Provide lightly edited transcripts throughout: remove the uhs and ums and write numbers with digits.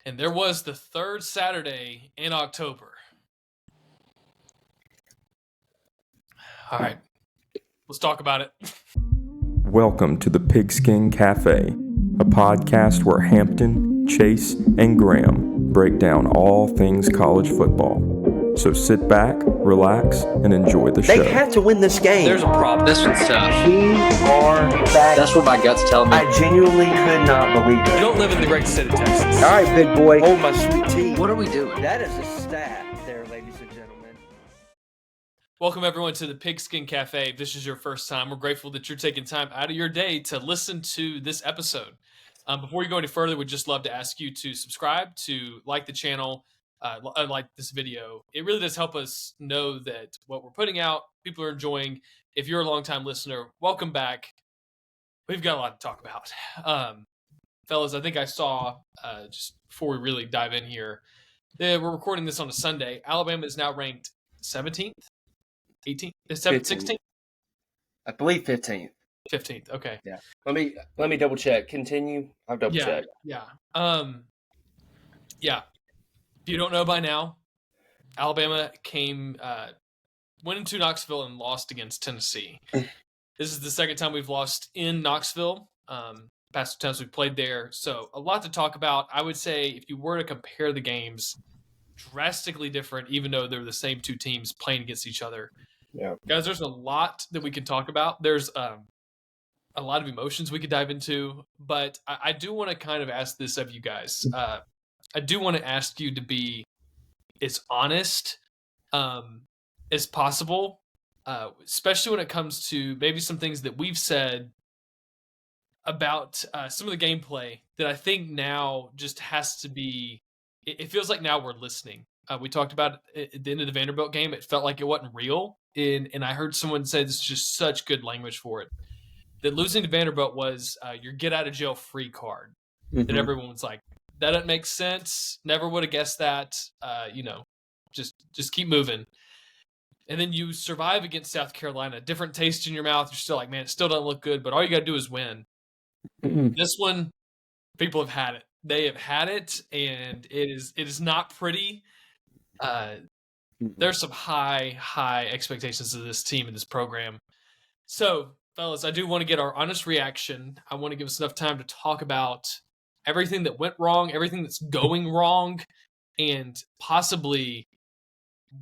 And there was the third Saturday in October. All right, let's talk about it. Welcome to the Pigskin Cafe, a podcast where Hampton, Chase, and Graham break down all things college football. So sit back, relax, and enjoy the show. They have to win this game. There's a problem. This one's tough. We are back. That's what my gut's telling me. I genuinely could not believe it. You don't live in the great state of Texas. All right, big boy. Hold my sweet tea. What are we doing? That is a stat there, ladies and gentlemen. Welcome, everyone, to the Pigskin Cafe. If this is your first time, we're grateful that you're taking time out of your day to listen to this episode. Before we go any further, we'd just love to ask you to subscribe, to like the channel, like this video. It really does help us know that what we're putting out, people are enjoying. If you're a longtime listener, welcome back. We've got a lot to talk about. Fellas, I think I saw, just before we really dive in here, we're recording this on a Sunday. Alabama is now ranked 17th? 18th? 16th? I believe 15th. 15th, okay. Yeah. Let me double check. Continue. I'll double check. Yeah. Yeah. If you don't know by now, Alabama went into Knoxville and lost against Tennessee. This is the second time we've lost in Knoxville. Past two times we've played there. So a lot to talk about. I would say if you were to compare the games, drastically different, even though they're the same two teams playing against each other. Yeah. Guys, there's a lot that we can talk about. There's a lot of emotions we could dive into, but I do want to kind of ask this of you guys. I do want to ask you to be as honest as possible, especially when it comes to maybe some things that we've said about some of the gameplay that I think now just has to be, it feels like now we're listening. We talked about it at the end of the Vanderbilt game. It felt like it wasn't real. And I heard someone say this is just such good language for it. That losing to Vanderbilt was your get out of jail free card. Mm-hmm. That everyone was like, that doesn't make sense. Never would have guessed that. Just keep moving. And then you survive against South Carolina. Different taste in your mouth. You're still like, man, it still doesn't look good, but all you got to do is win. Mm-hmm. This one, people have had it. They have had it, and it is not pretty. There's some high expectations of this team and this program. So, fellas, I do want to get our honest reaction. I want to give us enough time to talk about everything that went wrong, everything that's going wrong, and possibly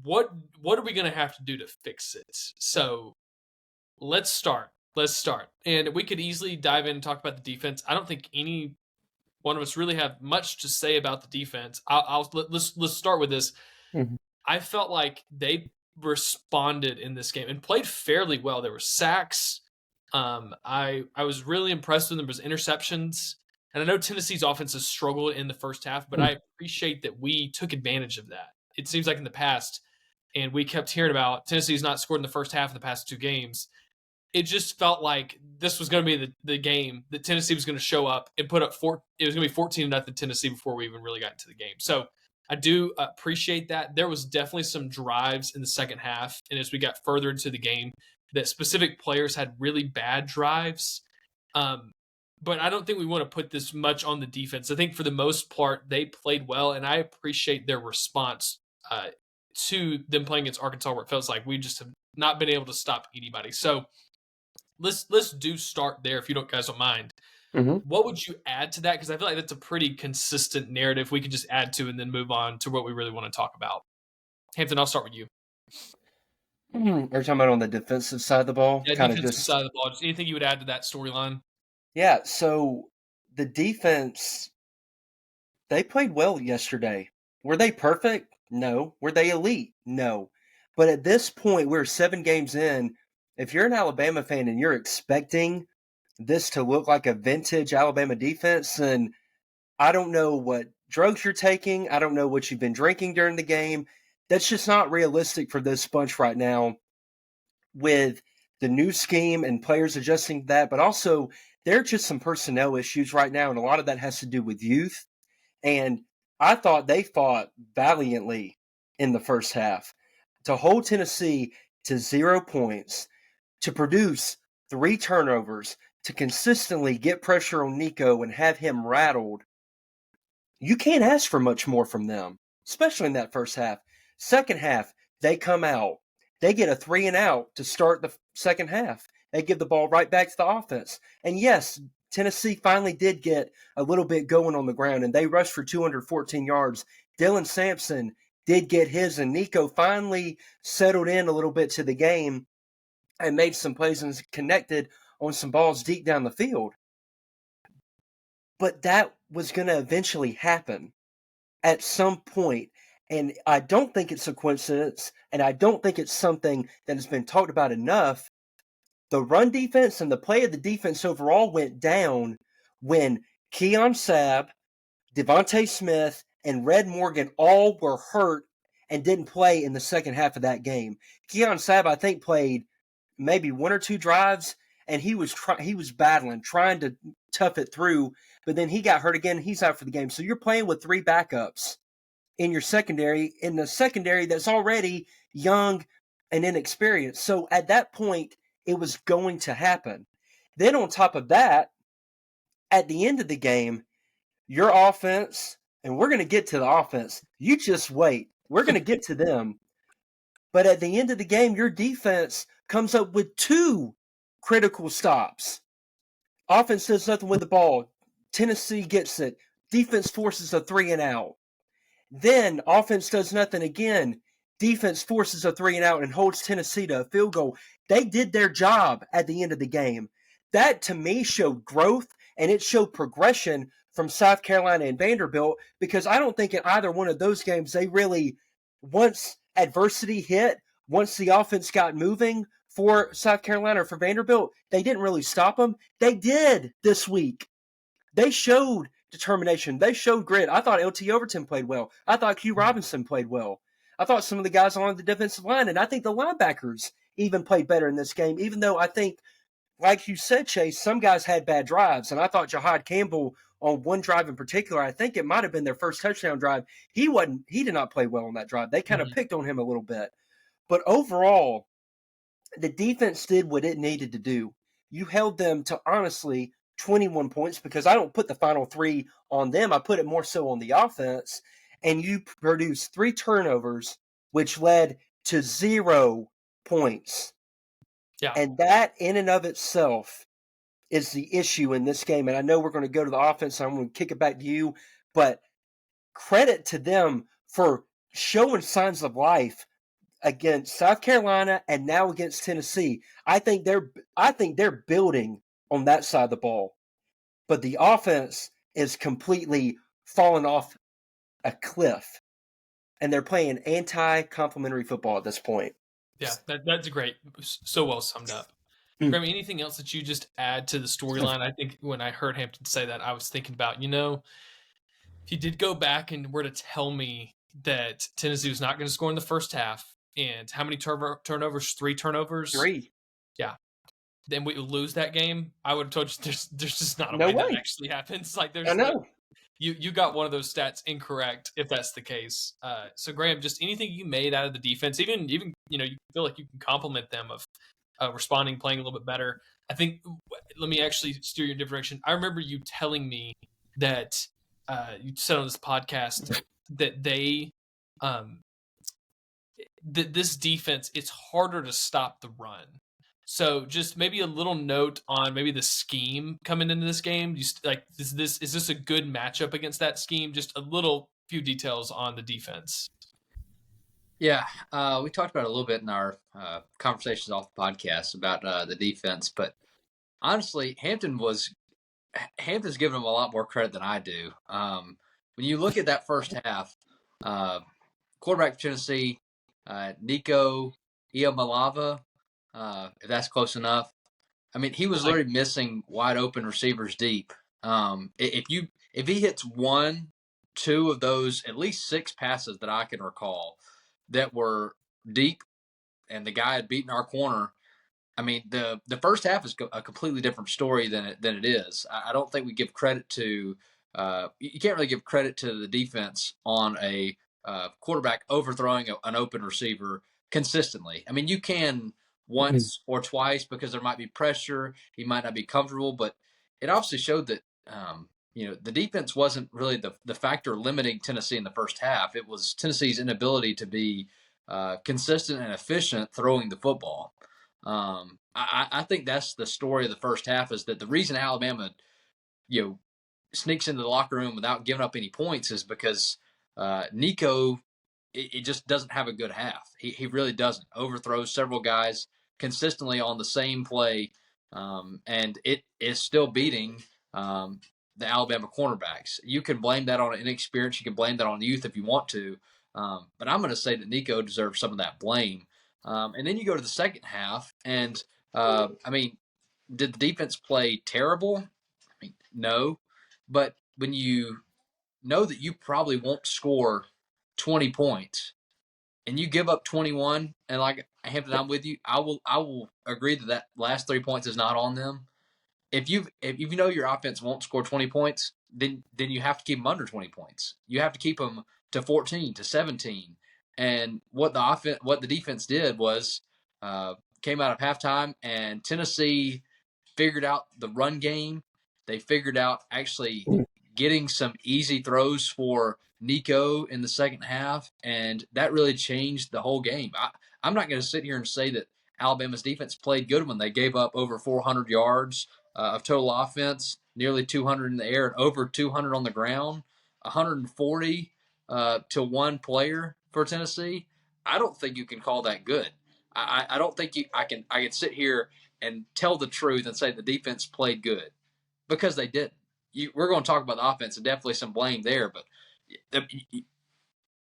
what are we going to have to do to fix it? So let's start. And we could easily dive in and talk about the defense. I don't think any one of us really have much to say about the defense. Let's start with this. Mm-hmm. I felt like they responded in this game and played fairly well. There were sacks. I was really impressed when there was interceptions. And I know Tennessee's offense has struggled in the first half, but I appreciate that we took advantage of that. It seems like in the past, and we kept hearing about Tennessee's not scored in the first half of the past two games. It just felt like this was going to be the game that Tennessee was going to show up and put up it was going to be 14-0 Tennessee before we even really got into the game. So I do appreciate that. There was definitely some drives in the second half, and as we got further into the game, that specific players had really bad drives. But I don't think we want to put this much on the defense. I think for the most part, they played well, and I appreciate their response to them playing against Arkansas, where it feels like we just have not been able to stop anybody. So let's start there, if you guys don't mind. Mm-hmm. What would you add to that? Because I feel like that's a pretty consistent narrative we could just add to and then move on to what we really want to talk about. Hampton, I'll start with you. We're talking about on the defensive side of the ball? Yeah, defensive side of the ball. Just anything you would add to that storyline? Yeah, so the defense, they played well yesterday. Were they perfect? No. Were they elite? No. But at this point, we're 7 games in. If you're an Alabama fan and you're expecting this to look like a vintage Alabama defense, then I don't know what drugs you're taking. I don't know what you've been drinking during the game. That's just not realistic for this bunch right now with the new scheme and players adjusting to that. But also, there are just some personnel issues right now, and a lot of that has to do with youth. And I thought they fought valiantly in the first half to hold Tennessee to 0 points, to produce 3 turnovers, to consistently get pressure on Nico and have him rattled. You can't ask for much more from them, especially in that first half. Second half, they come out. They get a 3-and-out to start the second half. They give the ball right back to the offense. And yes, Tennessee finally did get a little bit going on the ground, and they rushed for 214 yards. Dylan Sampson did get his, and Nico finally settled in a little bit to the game and made some plays and connected on some balls deep down the field. But that was going to eventually happen at some point. And I don't think it's a coincidence, and I don't think it's something that has been talked about enough. The run defense and the play of the defense overall went down when Keon Sabb, Devontae Smith, and Red Morgan all were hurt and didn't play in the second half of that game. Keon Sabb, I think, played maybe one or two drives, and he was battling, trying to tough it through, but then he got hurt again. He's out for the game. So you're playing with three backups in your secondary, in the secondary that's already young and inexperienced. So at that point, it was going to happen. Then on top of that, at the end of the game, your offense, and we're going to get to the offense. You just wait. We're going to get to them. But at the end of the game, your defense comes up with two critical stops. Offense does nothing with the ball. Tennessee gets it. Defense forces a 3-and-out. Then offense does nothing again. Defense forces a 3-and-out and holds Tennessee to a field goal. They did their job at the end of the game. That, to me, showed growth, and it showed progression from South Carolina and Vanderbilt, because I don't think in either one of those games they really, once adversity hit, once the offense got moving for South Carolina or for Vanderbilt, they didn't really stop them. They did this week. They showed determination. They showed grit. I thought LT Overton played well. I thought Q Robinson played well. I thought some of the guys on the defensive line, and I think the linebackers even played better in this game, even though I think, like you said, Chase, some guys had bad drives, and I thought Jahad Campbell on one drive in particular, I think it might have been their first touchdown drive. He did not play well on that drive. They kind of picked on him a little bit. But overall, the defense did what it needed to do. You held them to, honestly, 21 points, because I don't put the final three on them. I put it more so on the offense. And you produced 3 turnovers, which led to 0 points. Yeah. And that in and of itself is the issue in this game. And I know we're going to go to the offense, so I'm going to kick it back to you. But credit to them for showing signs of life against South Carolina and now against Tennessee. I think they're building on that side of the ball. But the offense is completely falling off a cliff. And they're playing anti-complimentary football at this point. Yeah, that's great. So well summed up. Graham, anything else that you just add to the storyline? I think when I heard Hampton say that, I was thinking about, if you did go back and were to tell me that Tennessee was not going to score in the first half, and how many turnovers? 3 turnovers? 3. Yeah. Then we would lose that game, I would have told you there's just not a No way way that actually happens. Like there's I know. You got one of those stats incorrect if that's the case. So Graham, just anything you made out of the defense, even you feel like you can compliment them of responding, playing a little bit better. I think let me actually steer you in a different direction. I remember you telling me that you said on this podcast that they that this defense, it's harder to stop the run. So just maybe a little note on maybe the scheme coming into this game. Is this a good matchup against that scheme? Just a little few details on the defense. Yeah, we talked about it a little bit in our conversations off the podcast about the defense, but honestly, Hampton's given them a lot more credit than I do. When you look at that first half, quarterback for Tennessee, Nico Iamaleava, if that's close enough. I mean, he was literally missing wide open receivers deep. If he hits 1, 2 of those, at least 6 passes that I can recall that were deep, and the guy had beaten our corner. I mean, the first half is a completely different story than it is. I don't think we give credit to. You can't really give credit to the defense on a quarterback overthrowing an open receiver consistently. I mean, you can once or twice because there might be pressure. He might not be comfortable, but it obviously showed that the defense wasn't really the factor limiting Tennessee in the first half. It was Tennessee's inability to be consistent and efficient throwing the football. I think that's the story of the first half, is that the reason Alabama, sneaks into the locker room without giving up any points is because Nico, it just doesn't have a good half. He really doesn't. Overthrows several guys consistently on the same play, and it is still beating the Alabama cornerbacks. You can blame that on inexperience. You can blame that on youth if you want to. But I'm going to say that Nico deserves some of that blame. And then you go to the second half, and did the defense play terrible? No. But when you know that you probably won't score 20 points and you give up 21, and like Hampton, I'm with you. I will agree that last 3 points is not on them. If you know your offense won't score 20 points, then you have to keep them under 20 points. You have to keep them to 14, to 17. And what the defense did was came out of halftime, and Tennessee figured out the run game. They figured out actually getting some easy throws for Nico in the second half, and that really changed the whole game. I'm not going to sit here and say that Alabama's defense played good when they gave up over 400 yards of total offense, nearly 200 in the air, and over 200 on the ground, 140 to one player for Tennessee. I don't think you can call that good. I don't think I can sit here and tell the truth and say the defense played good, because they didn't. We're going to talk about the offense, and definitely some blame there, but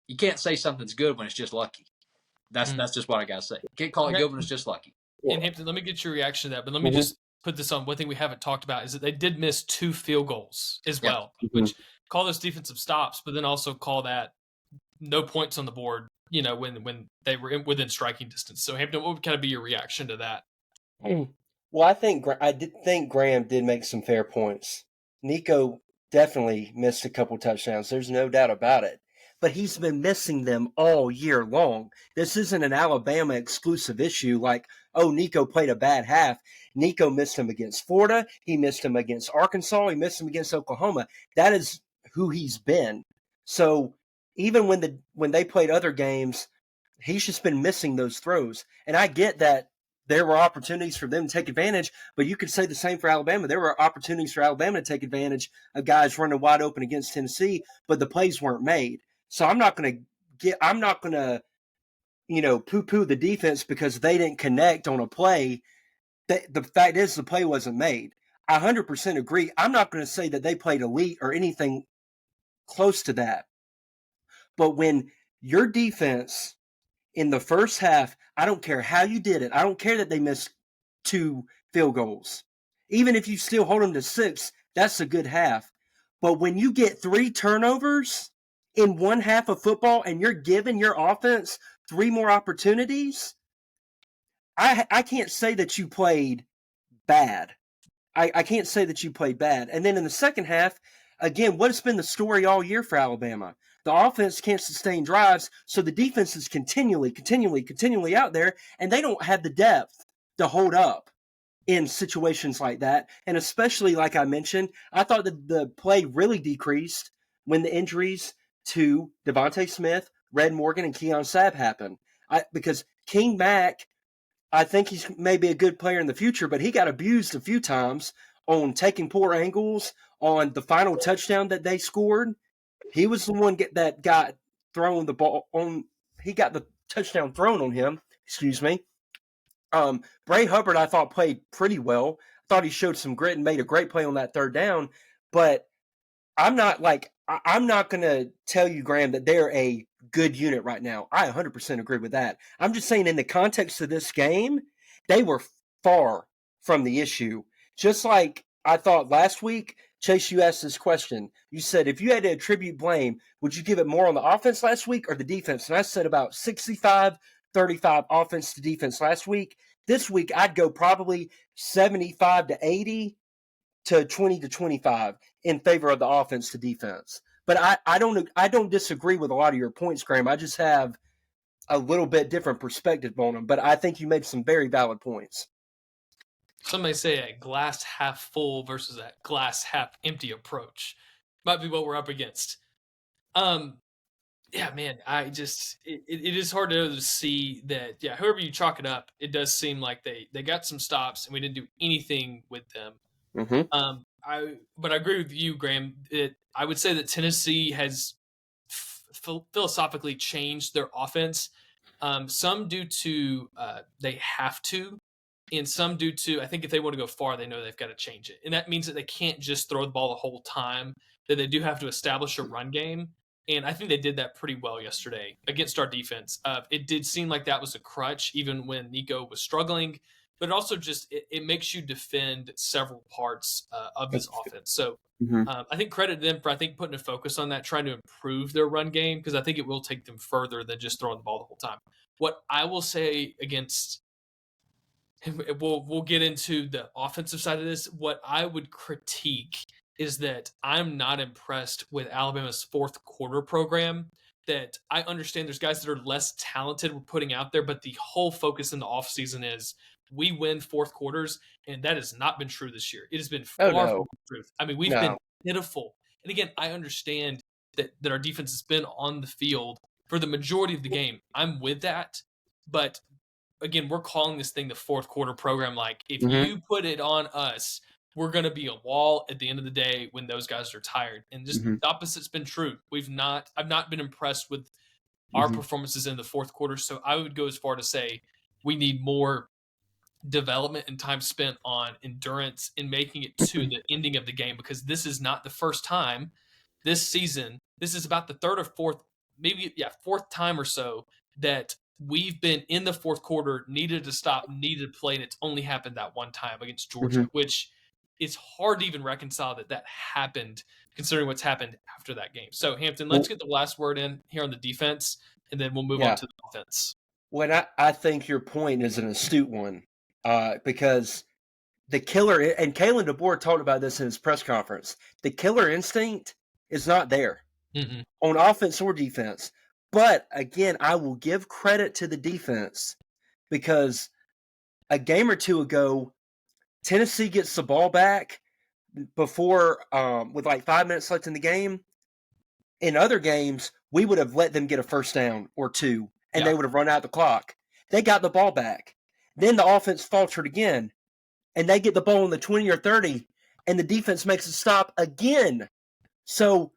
you can't say something's good when it's just lucky. That's just what I got to say. You can't call it good when it's just lucky. And Hampton, let me get your reaction to that, but let me just put this on. One thing we haven't talked about is that they did miss 2 field goals as well, which call those defensive stops, but then also call that no points on the board, when they were within striking distance. So Hampton, what would kind of be your reaction to that? Well, I did think Graham did make some fair points. Nico definitely missed a couple touchdowns. There's no doubt about it. But he's been missing them all year long. This isn't an Alabama exclusive issue like, oh, Nico played a bad half. Nico missed him against Florida. He missed him against Arkansas. He missed him against Oklahoma. That is who he's been. So even when they played other games, he's just been missing those throws. And I get that there were opportunities for them to take advantage, but you could say the same for Alabama. There were opportunities for Alabama to take advantage of guys running wide open against Tennessee, but the plays weren't made. So I'm not going to poo-poo the defense because they didn't connect on a play. The fact is the play wasn't made. I 100% agree. I'm not going to say that they played elite or anything close to that. But when your defense in the first half, I don't care how you did it. I don't care that they missed 2 field goals. Even if you still hold them to 6, that's a good half. But when you get 3 turnovers in one half of football and you're giving your offense 3 more opportunities, I can't say that you played bad. I can't say that you played bad. And then in the second half, again, what has been the story all year for Alabama? The offense can't sustain drives, so the defense is continually out there, and they don't have the depth to hold up in situations like that. And especially, like I mentioned, I thought that the play really decreased when the injuries to Devontae Smith, Red Morgan, and Keon Sabb happened. Because King Mack, I think he's maybe a good player in the future, but he got abused a few times on taking poor angles on the final touchdown that they scored. He was the one that got thrown the ball on. He got the touchdown thrown on him. Excuse me. Bray Hubbard, I thought, played pretty well. I thought he showed some grit and made a great play on that third down. But I'm not going to tell you, Graham, that they're a good unit right now. I 100% agree with that. I'm just saying in the context of this game, they were far from the issue. Just like I thought last week, Chase, you asked this question. You said, if you had to attribute blame, would you give it more on the offense last week or the defense? And I said about 65-35 offense to defense last week. This week, I'd go probably 75-80 to 20-25 in favor of the offense to defense. But I don't disagree with a lot of your points, Graham. I just have a little bit different perspective on them. But I think you made some very valid points. some may say a glass half full versus a glass half empty approach might be what we're up against. Yeah, man, it is hard to see that. Yeah, whoever you chalk it up, it does seem like they got some stops and we didn't do anything with them. Mm-hmm. But I agree with you, Graham. I would say that Tennessee has philosophically changed their offense. Some due to they have to, and some due to I think if they want to go far, they know they've got to change it, and that means that they can't just throw the ball the whole time. That they do have to establish a run game, and I think they did that pretty well yesterday against our defense. It did seem like that was a crutch, even when Nico was struggling. But it also just it makes you defend several parts of this offense. So Mm-hmm. I think credit to them for putting a focus on that, trying to improve their run game because I think it will take them further than just throwing the ball the whole time. What I will say against, we'll get into the offensive side of this. What I would critique is that I'm not impressed with Alabama's fourth quarter program. That I understand there's guys that are less talented we're putting out there, but the whole focus in the offseason is we win fourth quarters, and that has not been true this year. It has been far from the truth. I mean, we've been pitiful. And again, I understand that our defense has been on the field for the majority of the game. I'm with that. But again, we're calling this thing the fourth quarter program. Like, if you put it on us, we're going to be a wall at the end of the day when those guys are tired. And just the opposite's been true. I've not been impressed with our performances in the fourth quarter. So I would go as far to say we need more development and time spent on endurance in making it to the ending of the game, because this is not the first time this season. This is about the third or fourth, fourth time or so that we've been in the fourth quarter, needed to stop, needed to play, and it's only happened that one time against Georgia, which is hard to even reconcile that happened considering what's happened after that game. So, Hampton, let's get the last word in here on the defense, and then we'll move on to the offense. When I think your point is an astute one, because the killer, and Kalen DeBoer talked about this in his press conference, the killer instinct is not there on offense or defense. But again, I will give credit to the defense because a game or two ago, Tennessee gets the ball back before with like 5 minutes left in the game. In other games, we would have let them get a first down or two, and they would have run out the clock. They got the ball back. Then the offense faltered again, and they get the ball in the 20 or 30, and the defense makes a stop again. So,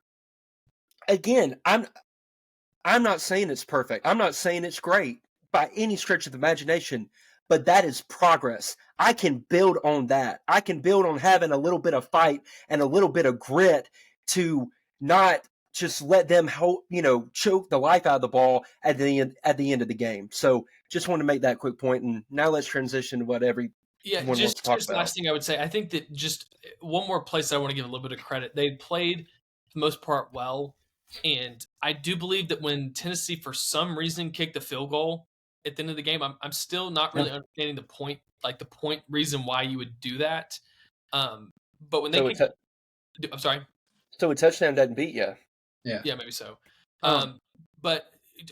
again, I'm not saying it's perfect. I'm not saying it's great by any stretch of the imagination, but that is progress. I can build on that. I can build on having a little bit of fight and a little bit of grit to not just let them choke the life out of the ball at the end of the game. So just want to make that quick point, and now let's transition to what everyone wants to talk about. Last thing I would say, I think that just one more place that I want to give a little bit of credit. They played for the most part well, and I do believe that when Tennessee for some reason kicked the field goal at the end of the game, I'm still not really understanding the point reason why you would do that. But when I'm sorry. So a touchdown doesn't beat you. Yeah, maybe so. But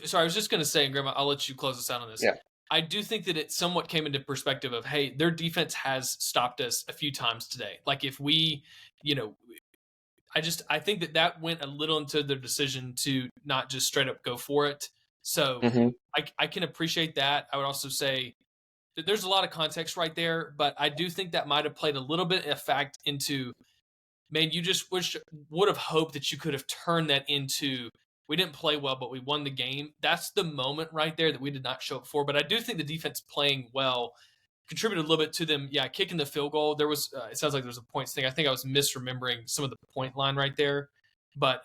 sorry, I was just going to say, and Grandma, I'll let you close us out on this. Yeah. I do think that it somewhat came into perspective of, hey, their defense has stopped us a few times today. Like if we, I think that went a little into their decision to not just straight up go for it. So I can appreciate that. I would also say that there's a lot of context right there, but I do think that might have played a little bit of fact into, man, you just would have hoped that you could have turned that into, we didn't play well, but we won the game. That's the moment right there that we did not show up for. But I do think the defense playing well contributed a little bit to them, kicking the field goal. There was, it sounds like there was a points thing. I think I was misremembering some of the point line right there. But,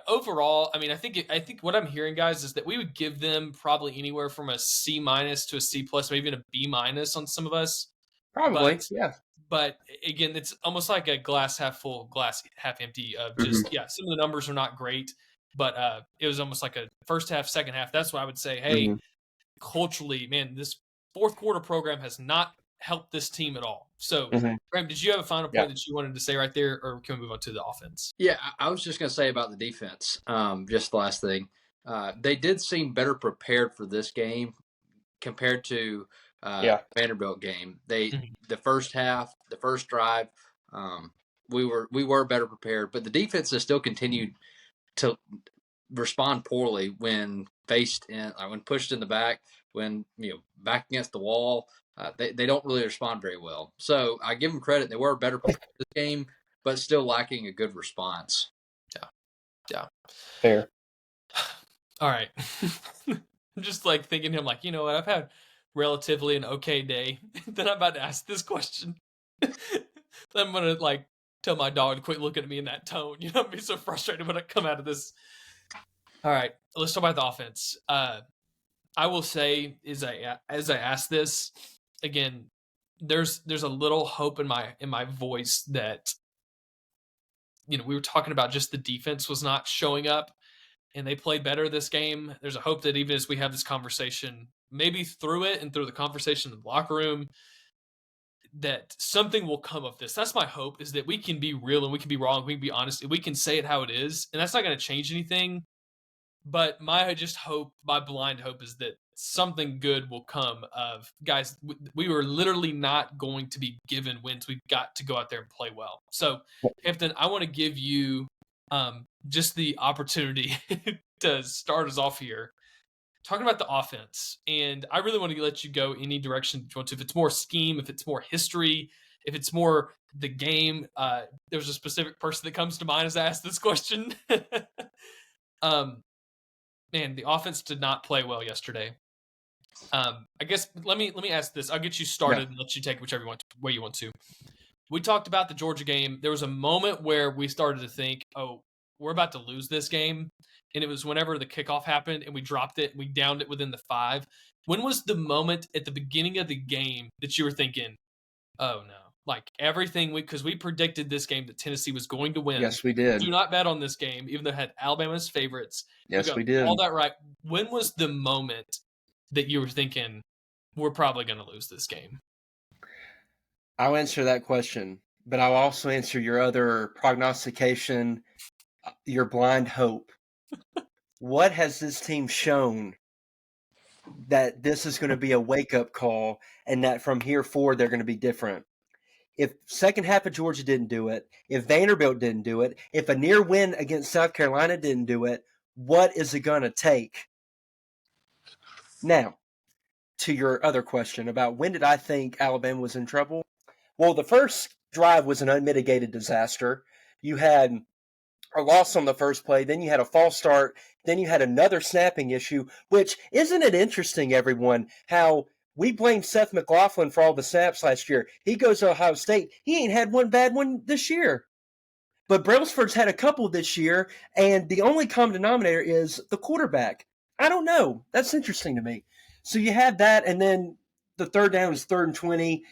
overall, I mean, I think what I'm hearing, guys, is that we would give them probably anywhere from a C- to a C+, maybe even a B- on some of us. Probably, But again, it's almost like a glass half full, glass half empty of just, some of the numbers are not great, but it was almost like a first half, second half. That's why I would say, hey, culturally, man, this fourth quarter program has not helped this team at all. So, Graham, did you have a final point that you wanted to say right there, or can we move on to the offense? Yeah, I was just going to say about the defense, just the last thing. They did seem better prepared for this game compared to Vanderbilt game. Mhm. The first half, the first drive, we were better prepared, but the defense has still continued to respond poorly when when pushed in the back, when back against the wall. They don't really respond very well. So I give them credit; they were better prepared this game, but still lacking a good response. Yeah. Fair. All right. I'm just like thinking him like, you know what? I've had relatively an okay day. Then I'm about to ask this question. Then I'm gonna like tell my dog to quit looking at me in that tone. You know, I'd be so frustrated when I come out of this. All right, let's talk about the offense. I will say, as I ask this again, there's a little hope in my voice that we were talking about just the defense was not showing up, and they played better this game. There's a hope that even as we have this conversation, maybe through it and through the conversation in the locker room, that something will come of this. That's my hope, is that we can be real and we can be wrong, we can be honest, and we can say it how it is, and that's not going to change anything. But my blind hope is that something good will come of, guys, we were literally not going to be given wins. We've got to go out there and play well. So, Hampton, I want to give you just the opportunity to start us off here, talking about the offense. And I really want to let you go any direction you want to. If it's more scheme, if it's more history, if it's more the game. There's a specific person that comes to mind as I ask this question. Man, the offense did not play well yesterday. I guess let me ask this. I'll get you started and let you take whichever way you want to. We talked about the Georgia game. There was a moment where we started to think, oh, we're about to lose this game. And it was whenever the kickoff happened and we dropped it, we downed it within the 5. When was the moment at the beginning of the game that you were thinking, oh no, like everything because we predicted this game that Tennessee was going to win. Yes, we did. Do not bet on this game, even though it had Alabama's favorites. Yes, we did. All that right. When was the moment that you were thinking, we're probably going to lose this game? I'll answer that question, but I'll also answer your other prognostication, your blind hope. What has this team shown that this is going to be a wake-up call and that from here forward they're going to be different? If second half of Georgia didn't do it, if Vanderbilt didn't do it, if a near win against South Carolina didn't do it, what is it going to take? Now, to your other question about when did I think Alabama was in trouble? Well, the first drive was an unmitigated disaster. You had a loss on the first play, then you had a false start, then you had another snapping issue, which isn't it interesting, everyone, how we blame Seth McLaughlin for all the snaps last year. He goes to Ohio State. He ain't had one bad one this year. But Brailsford's had a couple this year, and the only common denominator is the quarterback. I don't know. That's interesting to me. So you have that, and then the third down is 3rd and 20.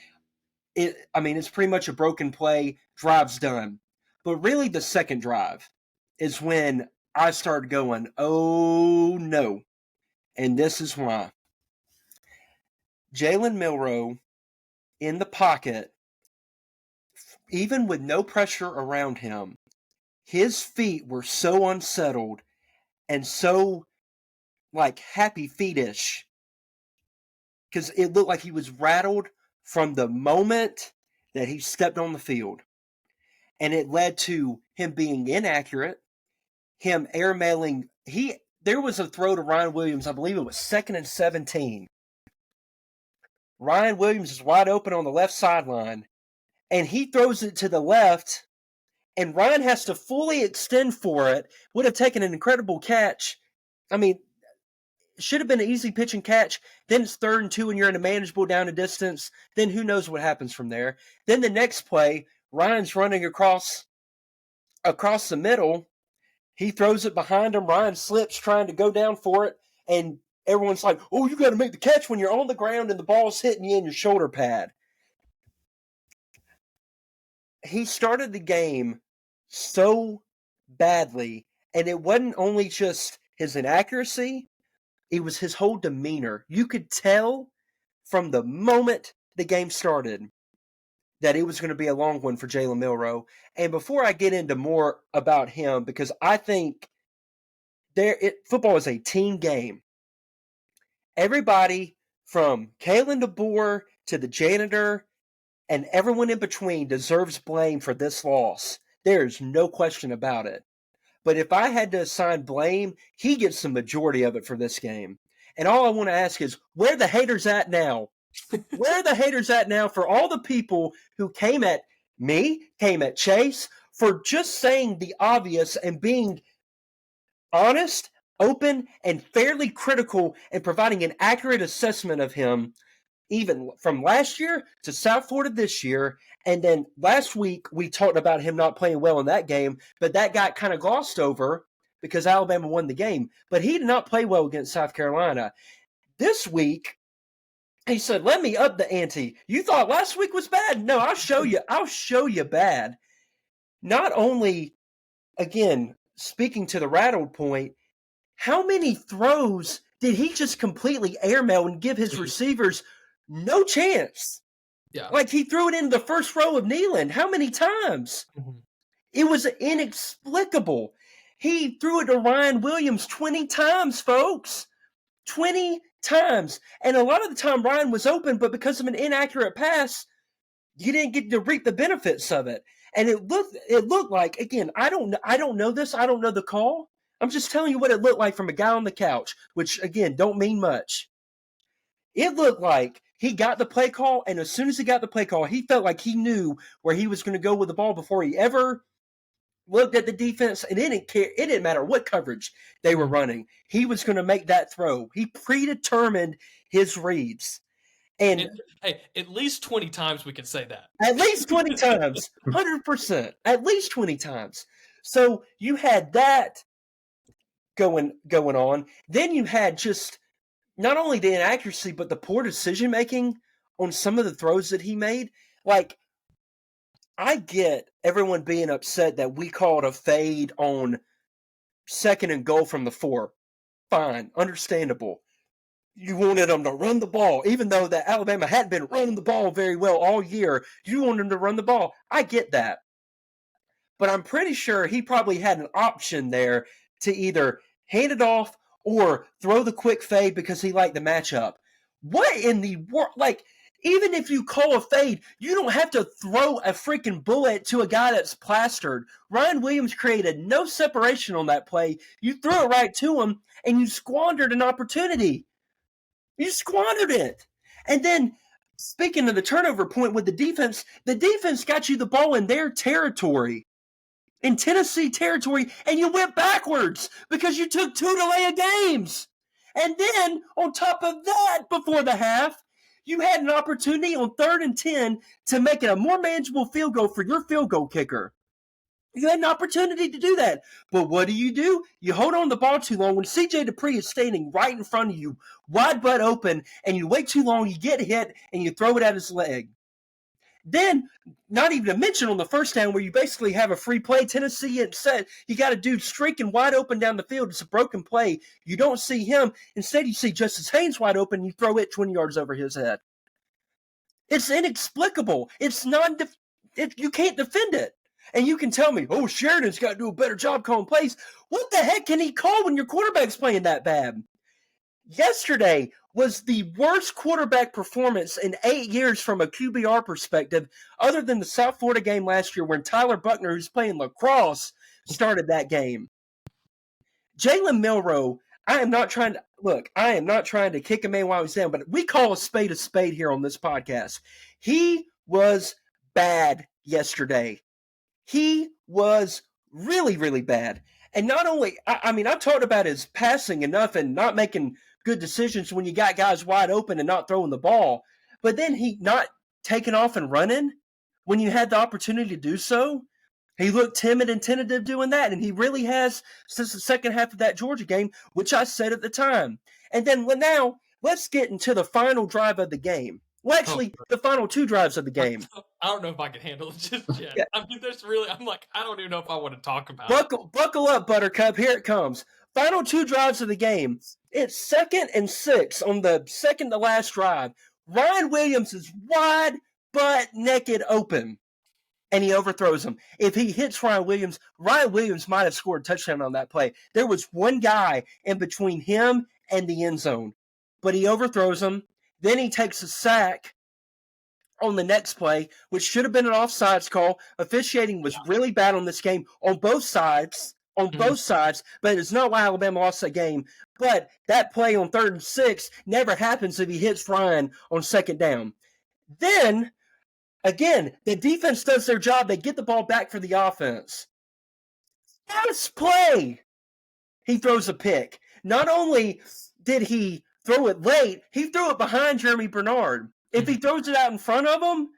It's pretty much a broken play. Drive's done. But really the second drive is when I started going, oh, no. And this is why. Jalen Milroe in the pocket, even with no pressure around him, his feet were so unsettled and so like happy feet-ish because it looked like he was rattled from the moment that he stepped on the field. And it led to him being inaccurate, him airmailing. There was a throw to Ryan Williams, I believe it was 2nd and 17. Ryan Williams is wide open on the left sideline, and he throws it to the left, and Ryan has to fully extend for it. Would have taken an incredible catch. Should have been an easy pitch and catch. Then it's 3rd and 2 and you're in a manageable down and distance. Then who knows what happens from there. Then the next play, Ryan's running across the middle. He throws it behind him. Ryan slips trying to go down for it. And everyone's like, oh, you got to make the catch when you're on the ground and the ball's hitting you in your shoulder pad. He started the game so badly. And it wasn't only just his inaccuracy. It was his whole demeanor. You could tell from the moment the game started that it was going to be a long one for Jalen Milroe. And before I get into more about him, because I think football is a team game. Everybody from Kalen DeBoer to the janitor and everyone in between deserves blame for this loss. There's no question about it. But if I had to assign blame, he gets the majority of it for this game. And all I want to ask is, where are the haters at now? Where are the haters at now for all the people who came at me, came at Chase, for just saying the obvious and being honest, open, and fairly critical and providing an accurate assessment of him, even from last year to South Florida this year. And then last week we talked about him not playing well in that game, but that got kind of glossed over because Alabama won the game. But he did not play well against South Carolina. This week, he said, let me up the ante. You thought last week was bad? No, I'll show you. I'll show you bad. Not only, again, speaking to the rattled point, how many throws did he just completely airmail and give his receivers no chance? Yeah. Like he threw it into the first row of Neyland. How many times? Mm-hmm. It was inexplicable. He threw it to Ryan Williams 20 times, folks. 20 times. And a lot of the time Ryan was open, but because of an inaccurate pass, you didn't get to reap the benefits of it. And it looked like, again, I don't know this. I don't know the call. I'm just telling you what it looked like from a guy on the couch, which, again, don't mean much. It looked like he got the play call, and as soon as he got the play call, he felt like he knew where he was going to go with the ball before he ever looked at the defense, and it didn't care. It didn't matter what coverage they were running. He was going to make that throw. He predetermined his reads. And hey, at least 20 times we can say that. At least 20 times. 100%. At least 20 times. So you had that going on. Then you had just not only the inaccuracy, but the poor decision-making on some of the throws that he made. Like, I get everyone being upset that we called a fade on 2nd and goal from the 4. Fine. Understandable. You wanted them to run the ball, even though that Alabama hadn't been running the ball very well all year. You wanted them to run the ball. I get that. But I'm pretty sure he probably had an option there to either hand it off or throw the quick fade because he liked the matchup. What in the world? Like, even if you call a fade, you don't have to throw a freaking bullet to a guy that's plastered. Ryan Williams created no separation on that play. You threw it right to him, and you squandered an opportunity. You squandered it. And then, speaking of the turnover point with the defense got you the ball in their territory, in Tennessee territory, and you went backwards because you took 2 delay of games. And then, on top of that, before the half, you had an opportunity on 3rd and 10 to make it a more manageable field goal for your field goal kicker. You had an opportunity to do that. But what do? You hold on the ball too long when C.J. Dupree is standing right in front of you, wide butt open, and you wait too long, you get hit, and you throw it at his leg. Then, not even to mention on the first down where you basically have a free play, Tennessee and set, you got a dude streaking wide open down the field. It's a broken play. You don't see him. Instead, you see Justice Haynes wide open, and you throw it 20 yards over his head. It's inexplicable. You can't defend it. And you can tell me, oh, Sheridan's got to do a better job calling plays. What the heck can he call when your quarterback's playing that bad? Yesterday was the worst quarterback performance in 8 years from a QBR perspective, other than the South Florida game last year when Tyler Buckner, who's playing lacrosse, started that game. Jalen Milroe, I am not trying to kick a man while he's down, but we call a spade here on this podcast. He was bad yesterday. He was really, really bad. And not only, I've talked about his passing enough and not making good decisions when you got guys wide open and not throwing the ball, but then he not taking off and running when you had the opportunity to do so. He looked timid and tentative doing that, and he really has since the second half of that Georgia game, which I said at the time. And then now, let's get into the final drive of the game. Well, actually, the final 2 drives of the game. I don't know if I can handle it just yet. Yeah. I don't even know if I want to talk about it. Buckle up, Buttercup. Here it comes. Final 2 drives of the game. It's 2nd and 6 on the second to last drive. Ryan Williams is wide butt naked open, and he overthrows him. If he hits Ryan Williams might have scored a touchdown on that play. There was one guy in between him and the end zone, but he overthrows him. Then he takes a sack on the next play, which should have been an offsides call. Officiating was really bad on this game on both sides. But it's not why Alabama lost that game. But that play on 3rd and 6 never happens if he hits Ryan on 2nd down. Then, again, the defense does their job. They get the ball back for the offense. Last play, he throws a pick. Not only did he throw it late, he threw it behind Jeremy Bernard. If he throws it out in front of him,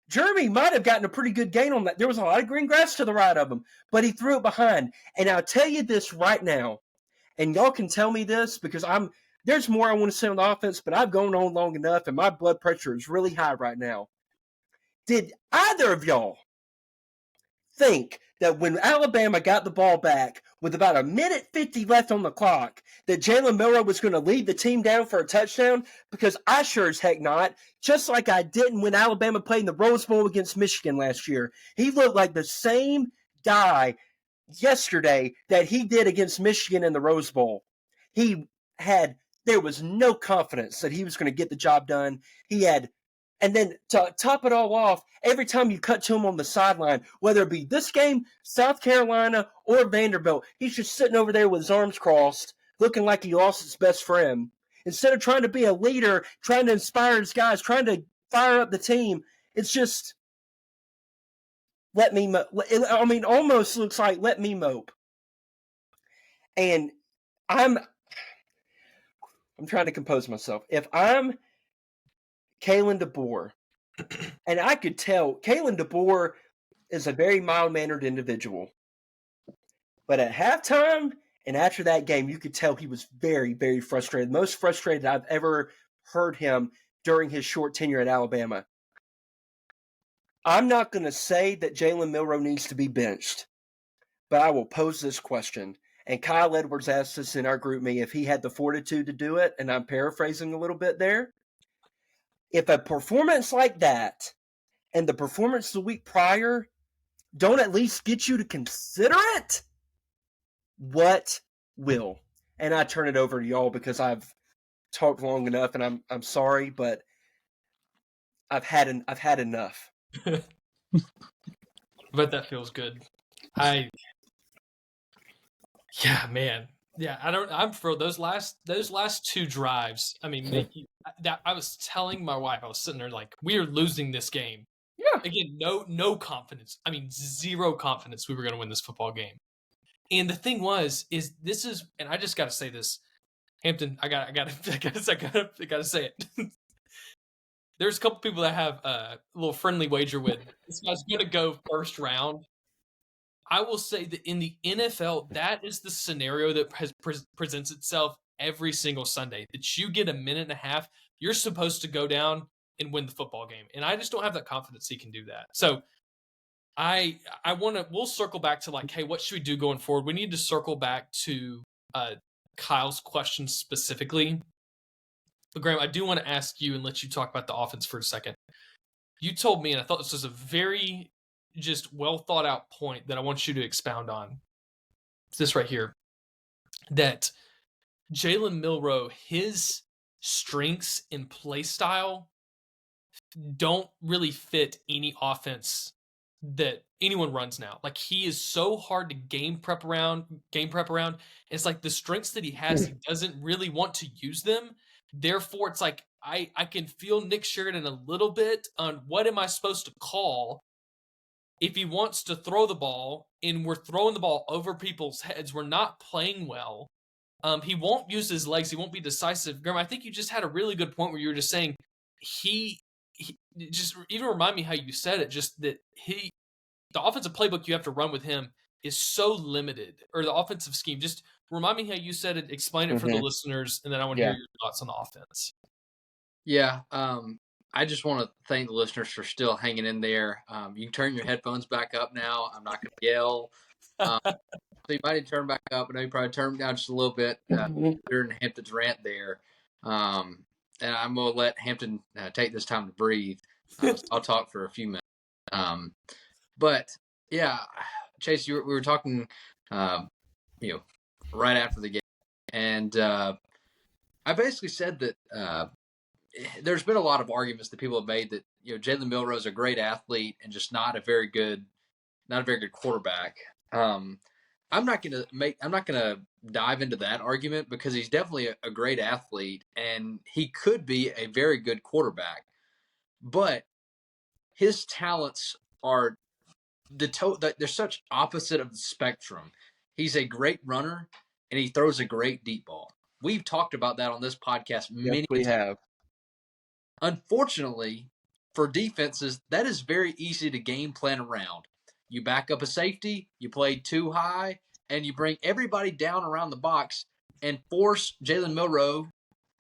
Jeremy might have gotten a pretty good gain on that. There was a lot of green grass to the right of him, but he threw it behind. And I'll tell you this right now, and y'all can tell me this because there's more I want to say on the offense, but I've gone on long enough and my blood pressure is really high right now. Did either of y'all think that when Alabama got the ball back with about 1:50 left on the clock, that Jalen Milroe was going to lead the team down for a touchdown? Because I sure as heck not. Just like I didn't when Alabama played in the Rose Bowl against Michigan last year. He looked like the same guy yesterday that he did against Michigan in the Rose Bowl. There was no confidence that he was going to get the job done. And then to top it all off, every time you cut to him on the sideline, whether it be this game, South Carolina, or Vanderbilt, he's just sitting over there with his arms crossed, looking like he lost his best friend. Instead of trying to be a leader, trying to inspire his guys, trying to fire up the team, it's just almost looks like let me mope. And I'm trying to compose myself. If I'm Kalen DeBoer, and I could tell Kalen DeBoer is a very mild-mannered individual. But at halftime and after that game, you could tell he was very, very frustrated. Most frustrated I've ever heard him during his short tenure at Alabama. I'm not going to say that Jalen Milroe needs to be benched, but I will pose this question. And Kyle Edwards asked us in our group meeting if he had the fortitude to do it, and I'm paraphrasing a little bit there. If a performance like that and the performance the week prior don't at least get you to consider it, what will? And I turn it over to y'all because I've talked long enough, and I'm sorry, but I've had enough. But that feels good. I'm for those last 2 drives. I mean, I was telling my wife, I was sitting there like, we are losing this game. Yeah. Again, no confidence. I mean, zero confidence we were going to win this football game. And the thing and I just got to say this, Hampton. I got to say it. There's a couple people that have a little friendly wager with. This guy's going to go first round. I will say that in the NFL, that is the scenario that presents itself every single Sunday. That you get a minute and a half, you're supposed to go down and win the football game. And I just don't have that confidence he can do that. So we'll circle back to like, hey, what should we do going forward? We need to circle back to Kyle's question specifically. But Graham, I do want to ask you and let you talk about the offense for a second. You told me, and I thought this was a very just well thought out point that I want you to expound on. It's this right here. That Jalen Milroe, his strengths and play style don't really fit any offense that anyone runs now. Like, he is so hard to game prep around. It's like the strengths that he has, he doesn't really want to use them. Therefore, it's like I can feel Nick Sheridan a little bit on what am I supposed to call if he wants to throw the ball and we're throwing the ball over people's heads. We're not playing well. He won't use his legs. He won't be decisive. Graham, I think you just had a really good point where you were just saying he just even remind me how you said it, just that the offensive playbook you have to run with him is so limited, or the offensive scheme. Just remind me how you said it, explain it for the listeners, and then I want to hear your thoughts on the offense. Yeah, I just want to thank the listeners for still hanging in there. You can turn your headphones back up now. I'm not going to yell. So you might need to turn back up. I know you probably turned them down just a little bit during Hampton's rant there. And I'm going to let Hampton take this time to breathe. I'll talk for a few minutes. But, yeah, Chase, we were talking, right after the game. And I basically said that there's been a lot of arguments that people have made that Jalen Milroe is a great athlete and just not a very good quarterback. I'm not gonna dive into that argument because he's definitely a great athlete and he could be a very good quarterback, but his talents are they're such opposite of the spectrum. He's a great runner and he throws a great deep ball. We've talked about that on this podcast many we times. have. Unfortunately, for defenses, that is very easy to game plan around. You back up a safety, you play too high, and you bring everybody down around the box and force Jalen Milroe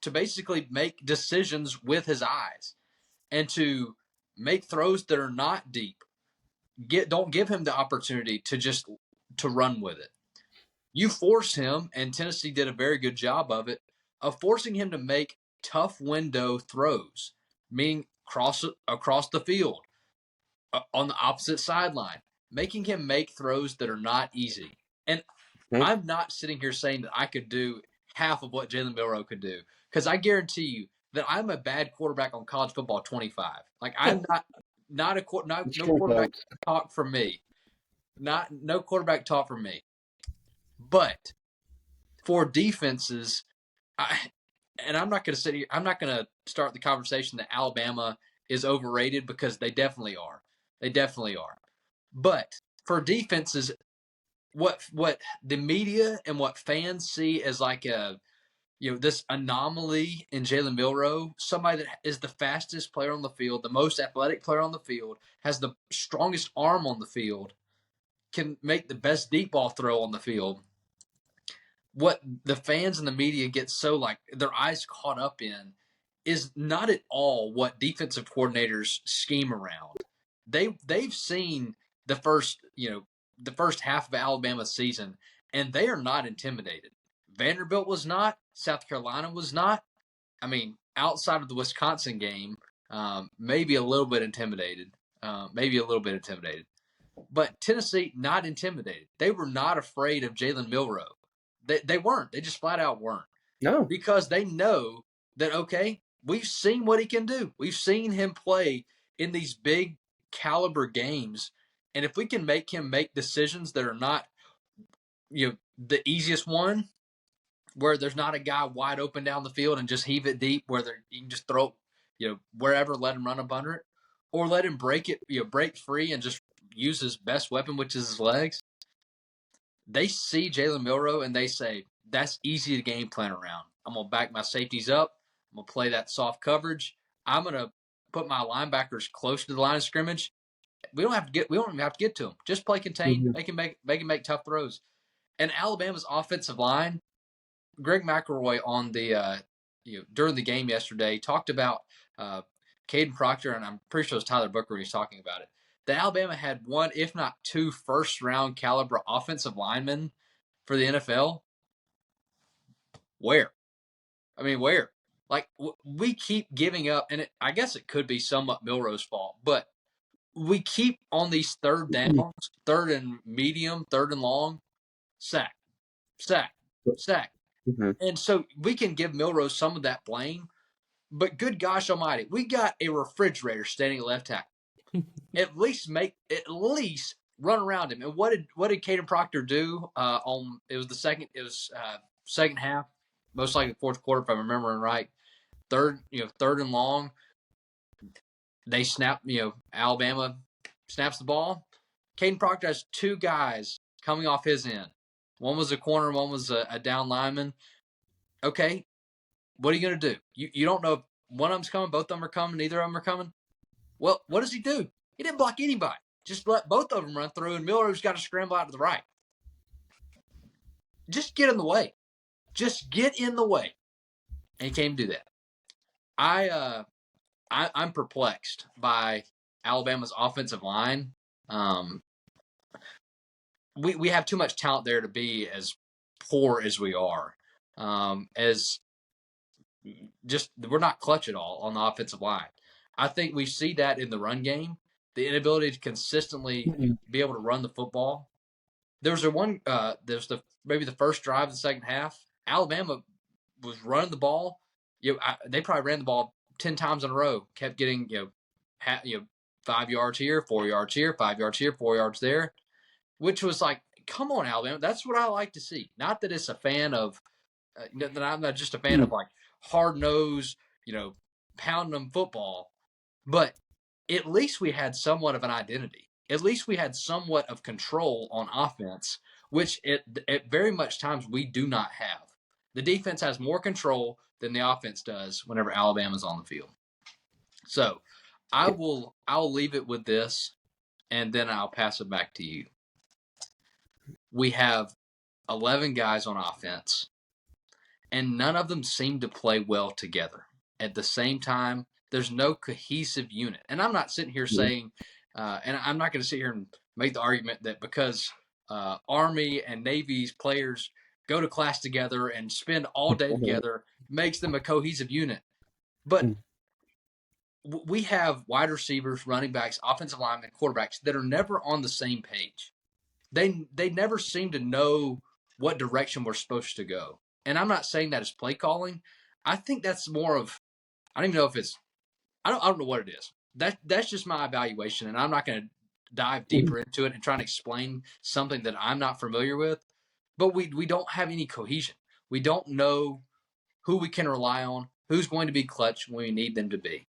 to basically make decisions with his eyes and to make throws that are not deep. Don't give him the opportunity to run with it. You force him, and Tennessee did a very good job of it, of forcing him to make tough window throws, meaning across the field, on the opposite sideline, making him make throws that are not easy. And I'm not sitting here saying that I could do half of what Jalen Milroe could do, because I guarantee you that I'm a bad quarterback on college football 25. Like I'm no quarterback talk from me. No quarterback talk from me. But for defenses, I'm not going to sit here. I'm not going to start the conversation that Alabama is overrated because they definitely are. They definitely are. But for defenses, what the media and what fans see as like this anomaly in Jalen Milroe, somebody that is the fastest player on the field, the most athletic player on the field, has the strongest arm on the field, can make the best deep ball throw on the field. What the fans and the media get so like their eyes caught up in is not at all what defensive coordinators scheme around. They've seen the first half of Alabama's season, and they are not intimidated. Vanderbilt was not. South Carolina was not. I mean, outside of the Wisconsin game, maybe a little bit intimidated. But Tennessee, not intimidated. They were not afraid of Jalen Milroe. They weren't. They just flat out weren't. No. Because they know that, okay, we've seen what he can do. We've seen him play in these big caliber games. And if we can make him make decisions that are not, the easiest one, where there's not a guy wide open down the field and just heave it deep, where you can just throw it, wherever, let him run up under it, or let him break free and just use his best weapon, which is his legs. They see Jalen Milroe and they say, that's easy to game plan around. I'm going to back my safeties up. I'm going to play that soft coverage. I'm going to put my linebackers close to the line of scrimmage. We don't even have to get to them. Just play contain. They can make tough throws. And Alabama's offensive line, Greg McElroy on the during the game yesterday talked about Caden Proctor, and I'm pretty sure it was Tyler Booker when he was talking about it. That Alabama had one, if not two, first-round caliber offensive linemen for the NFL. Where? I mean, where? Like, we keep giving up, and I guess it could be somewhat Milroe's fault, but we keep on these third downs, third and medium, third and long, sack. Mm-hmm. And so we can give Milroe some of that blame, but good gosh almighty, we got a refrigerator standing at left tackle. At least run around him. And what did Caden Proctor do second half, most likely the fourth quarter if I'm remembering right. Third and long. They snap, Alabama snaps the ball. Caden Proctor has two guys coming off his end. One was a corner, one was a down lineman. Okay, what are you going to do? You don't know if one of them's coming, both of them are coming, neither of them are coming. Well, what does he do? He didn't block anybody. Just let both of them run through, and Milroe's got to scramble out to the right. Just get in the way. Just get in the way. And he can't do that. I'm perplexed by Alabama's offensive line. We have too much talent there to be as poor as we are. We're not clutch at all on the offensive line. I think we see that in the run game, the inability to consistently be able to run the football. There's maybe the first drive of the second half. Alabama was running the ball. They probably ran the ball 10 times in a row, kept getting 5 yards here, 4 yards here, 5 yards here, 4 yards there, which was like, come on, Alabama. That's what I like to see. Not that it's a fan of that I'm not just a fan of like hard nosed, pounding them football, but at least we had somewhat of an identity. At least we had somewhat of control on offense, which at very much times we do not have. The defense has more control than the offense does whenever Alabama's on the field. So I'll leave it with this, and then I'll pass it back to you. We have 11 guys on offense, and none of them seem to play well together. At the same time, there's no cohesive unit. And I'm not sitting here saying, and I'm not going to sit here and make the argument that because Army and Navy's players go to class together and spend all day together makes them a cohesive unit. But we have wide receivers, running backs, offensive linemen, quarterbacks that are never on the same page. They never seem to know what direction we're supposed to go. And I'm not saying that is play calling. I think that's more of, I don't even know if it's, I don't know what it is. That's just my evaluation, and I'm not going to dive deeper into it and try and explain something that I'm not familiar with. But we don't have any cohesion. We don't know who we can rely on, who's going to be clutch when we need them to be.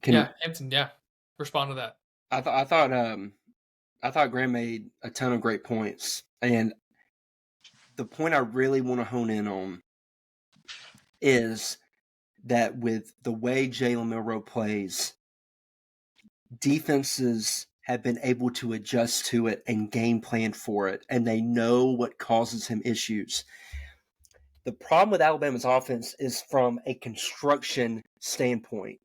Hampton, respond to that. I thought Graham made a ton of great points, and the point I really want to hone in on is that with the way Jalen Milroe plays, defenses have been able to adjust to it and game plan for it, and they know what causes him issues. The problem with Alabama's offense is from a construction standpoint.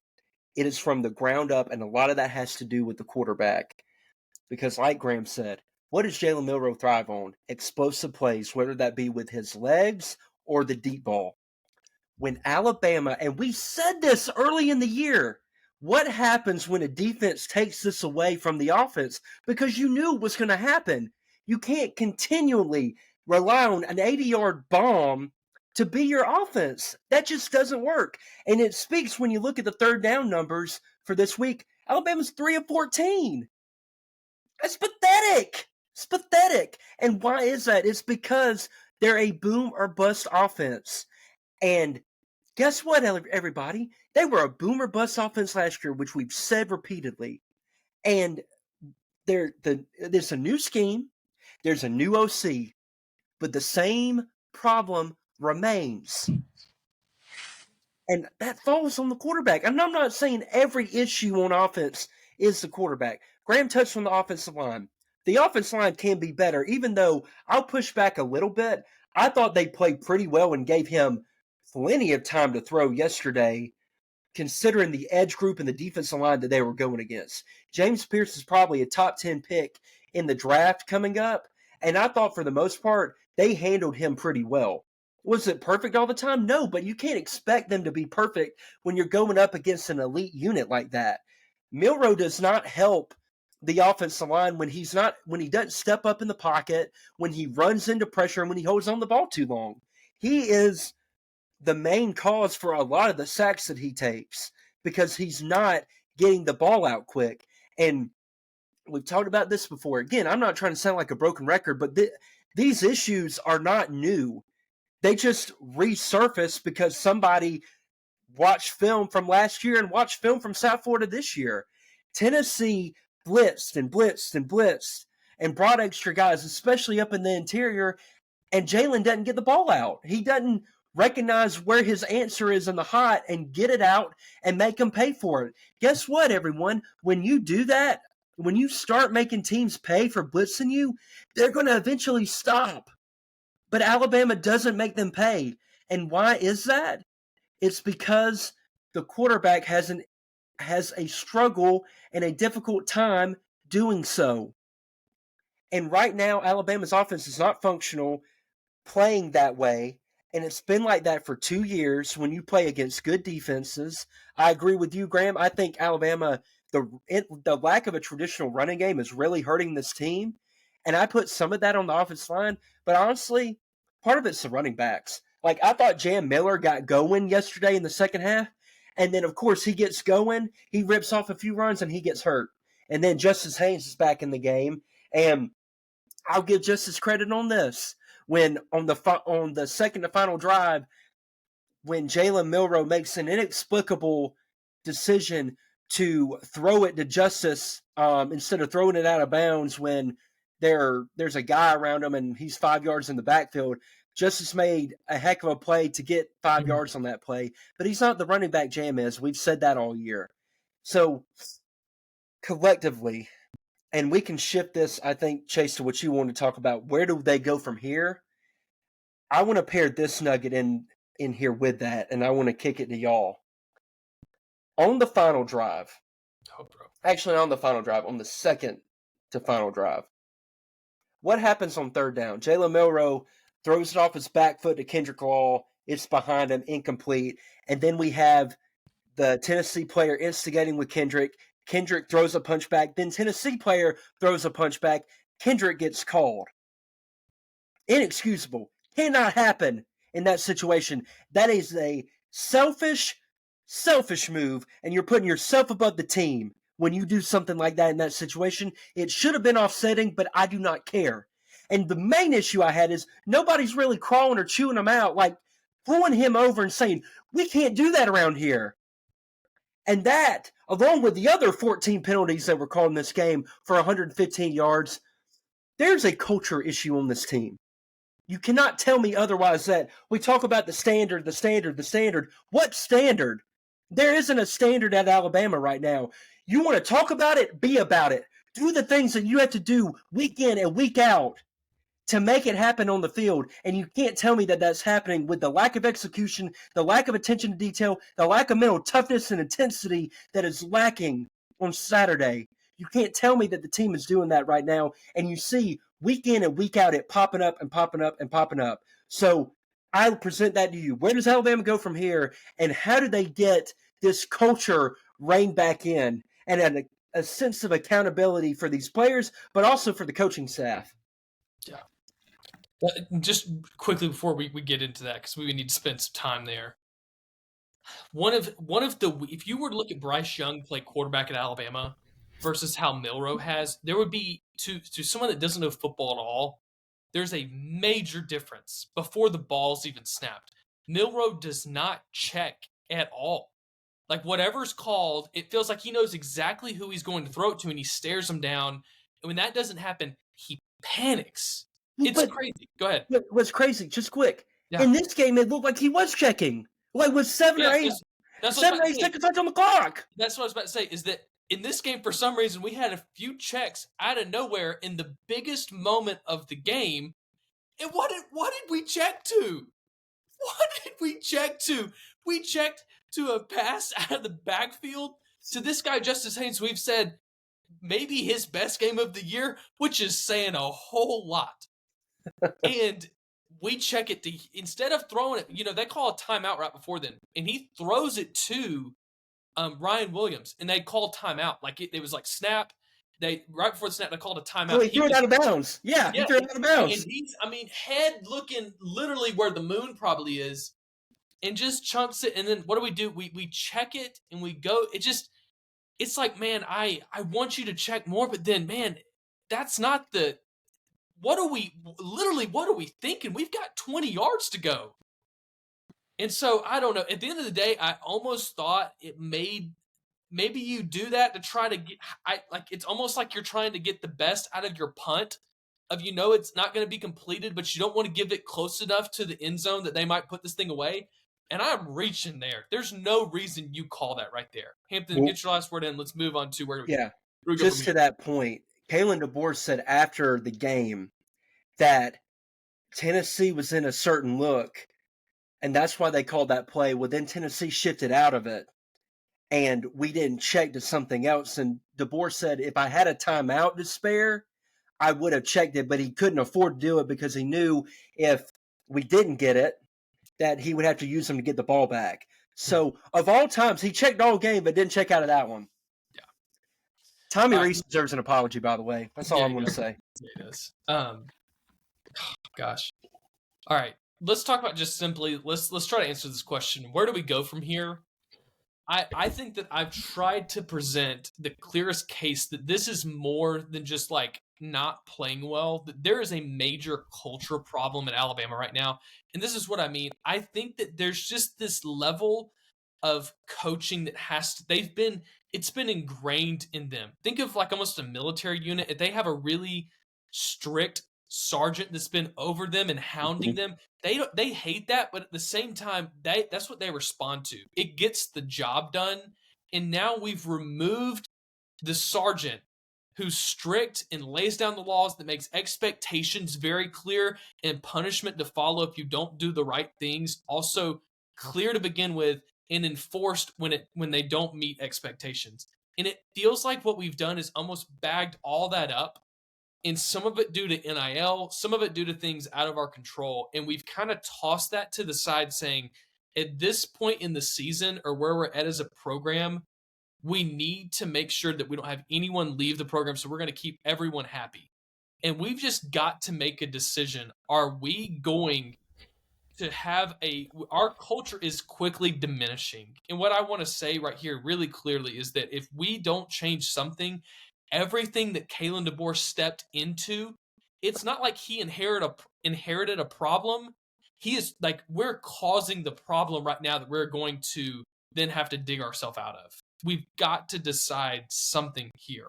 It is from the ground up, and a lot of that has to do with the quarterback. Because like Graham said, what does Jalen Milroe thrive on? Explosive plays, whether that be with his legs or the deep ball. When Alabama, and we said this early in the year, what happens when a defense takes this away from the offense? Because you knew what's going to happen. You can't continually rely on an 80-yard bomb to be your offense. That just doesn't work. And it speaks when you look at the third down numbers for this week. Alabama's 3 of 14. That's pathetic. It's pathetic. And why is that? It's because they're a boom or bust offense. And guess what, everybody? They were a boom or bust offense last year, which we've said repeatedly. And there's a new scheme. There's a new OC. But the same problem remains. And that falls on the quarterback. And I'm not saying every issue on offense is the quarterback. Graham touched on the offensive line. The offensive line can be better, even though I'll push back a little bit. I thought they played pretty well and gave him plenty of time to throw yesterday, considering the edge group and the defensive line that they were going against. James Pierce is probably a top 10 pick in the draft coming up, and I thought for the most part they handled him pretty well. Was it perfect all the time? No, but you can't expect them to be perfect when you're going up against an elite unit like that. Milroe does not help the offensive line when he doesn't step up in the pocket, when he runs into pressure, and when he holds on the ball too long. He is the main cause for a lot of the sacks that he takes because he's not getting the ball out quick. And we've talked about this before. Again, I'm not trying to sound like a broken record, but these issues are not new. They just resurfaced because somebody watched film from last year and watched film from South Florida this year. Tennessee blitzed and blitzed and blitzed and brought extra guys, especially up in the interior, and Jaylen doesn't get the ball out. He doesn't recognize where his answer is in the hot and get it out and make them pay for it. Guess what, everyone? When you do that, when you start making teams pay for blitzing you, they're going to eventually stop. But Alabama doesn't make them pay. And why is that? It's because the quarterback has a struggle and a difficult time doing so. And right now, Alabama's offense is not functional playing that way. And it's been like that for 2 years when you play against good defenses. I agree with you, Graham. I think Alabama, the lack of a traditional running game is really hurting this team. And I put some of that on the offensive line. But honestly, part of it's the running backs. Like, I thought Jalen Milroe got going yesterday in the second half, and then, of course, he gets going, he rips off a few runs, and he gets hurt. And then Justice Haynes is back in the game, and I'll give Justice credit on this. When on the second to final drive, when Jalen Milroe makes an inexplicable decision to throw it to Justice instead of throwing it out of bounds when there's a guy around him and he's 5 yards in the backfield. Justice made a heck of a play to get 5 yards on that play, but he's not the running back Jam is. We've said that all year. So collectively, and we can shift this, I think, Chase, to what you want to talk about. Where do they go from here? I want to pair this nugget in here with that, and I want to kick it to y'all. On the final drive, actually on the final drive, on the second to final drive, what happens on third down? Jalen Milroe throws it off his back foot to Kendrick Law. It's behind him, incomplete. And then we have the Tennessee player instigating with Kendrick. Kendrick throws a punchback. Then Tennessee player throws a punchback. Kendrick gets called. Inexcusable. Cannot happen in that situation. That is a selfish move, and you're putting yourself above the team when you do something like that in that situation. It should have been offsetting, but I do not care. And the main issue I had is nobody's really crawling or chewing him out, like throwing him over and saying, we can't do that around here. And that, along with the other 14 penalties that were called in this game for 115 yards, there's a culture issue on this team. You cannot tell me otherwise. That we talk about the standard. What standard? There isn't a standard at Alabama right now. You want to talk about it? Be about it. Do the things that you have to do week in and week out to make it happen on the field. And you can't tell me that that's happening with the lack of execution, the lack of attention to detail, the lack of mental toughness and intensity that is lacking on Saturday. You can't tell me that the team is doing that right now. And you see week in and week out it popping up and popping up and popping up. So I present that to you. Where does Alabama go from here? And how do they get this culture reined back in and a sense of accountability for these players, but also for the coaching staff? Yeah. Just quickly before we get into that, because we need to spend some time there. If you were to look at Bryce Young play quarterback at Alabama versus how Milroe has, there would be, to someone that doesn't know football at all, there's a major difference before the ball's even snapped. Milroe does not check at all. Like, whatever's called, it feels like he knows exactly who he's going to throw it to, and he stares him down. And when that doesn't happen, he panics. It's crazy. Go ahead. What's crazy, just quick. Yeah. In this game, it looked like he was checking. Like, with 7 or 8 seconds left on the clock. That's what I was about to say, is that in this game, for some reason, we had a few checks out of nowhere in the biggest moment of the game. And what did we check to? What did we check to? We checked to a pass out of the backfield to this guy, Justice Haynes, we've said maybe his best game of the year, which is saying a whole lot. And we check it to, instead of throwing it, they call a timeout right before then, and he throws it to Ryan Williams, and they called timeout. Like it was like snap. Right before the snap, they called a timeout. Oh, he threw it out of bounds. Yeah, he threw it out of bounds. And he's, head looking literally where the moon probably is, and just chunks it. And then what do? We check it and we go. It's like, man, I want you to check more, but then, man, that's not the. What are we thinking? We've got 20 yards to go. And so, I don't know. At the end of the day, I almost thought maybe you do that to try to get, it's almost like you're trying to get the best out of your punt it's not going to be completed, but you don't want to give it close enough to the end zone that they might put this thing away. And I'm reaching there. There's no reason you call that right there. Hampton, get your last word in. Let's move on to where we go. Just to that point, Kalen DeBoer said after the game that Tennessee was in a certain look, and that's why they called that play. Well, then Tennessee shifted out of it, and we didn't check to something else. And DeBoer said, if I had a timeout to spare, I would have checked it, but he couldn't afford to do it because he knew if we didn't get it, that he would have to use them to get the ball back. So, of all times, he checked all game, but didn't check out of that one. Yeah. Tommy Reese deserves an apology, by the way. That's all I'm going to say. It is. Gosh. All right. let's talk about just simply, let's try to answer this question. Where do we go from here? I think that I've tried to present the clearest case that this is more than just like not playing well, that there is a major culture problem in Alabama right now. And this is what I mean. I think that there's just this level of coaching that it's been ingrained in them. Think of like almost a military unit. If they have a really strict sergeant that's been over them and hounding them, they hate that, but at the same time, that's what they respond to. It gets the job done. And now we've removed the sergeant who's strict and lays down the laws, that makes expectations very clear and punishment to follow if you don't do the right things also clear to begin with, and enforced when they don't meet expectations. And it feels like what we've done is almost bagged all that up, and some of it due to NIL, some of it due to things out of our control. And we've kind of tossed that to the side, saying at this point in the season, or where we're at as a program, we need to make sure that we don't have anyone leave the program. So we're going to keep everyone happy. And we've just got to make a decision. Are we going to have our culture is quickly diminishing. And what I want to say right here really clearly is that if we don't change something, everything that Kalen DeBoer stepped into, it's not like he inherited a problem. He is like, we're causing the problem right now that we're going to then have to dig ourselves out of. We've got to decide something here.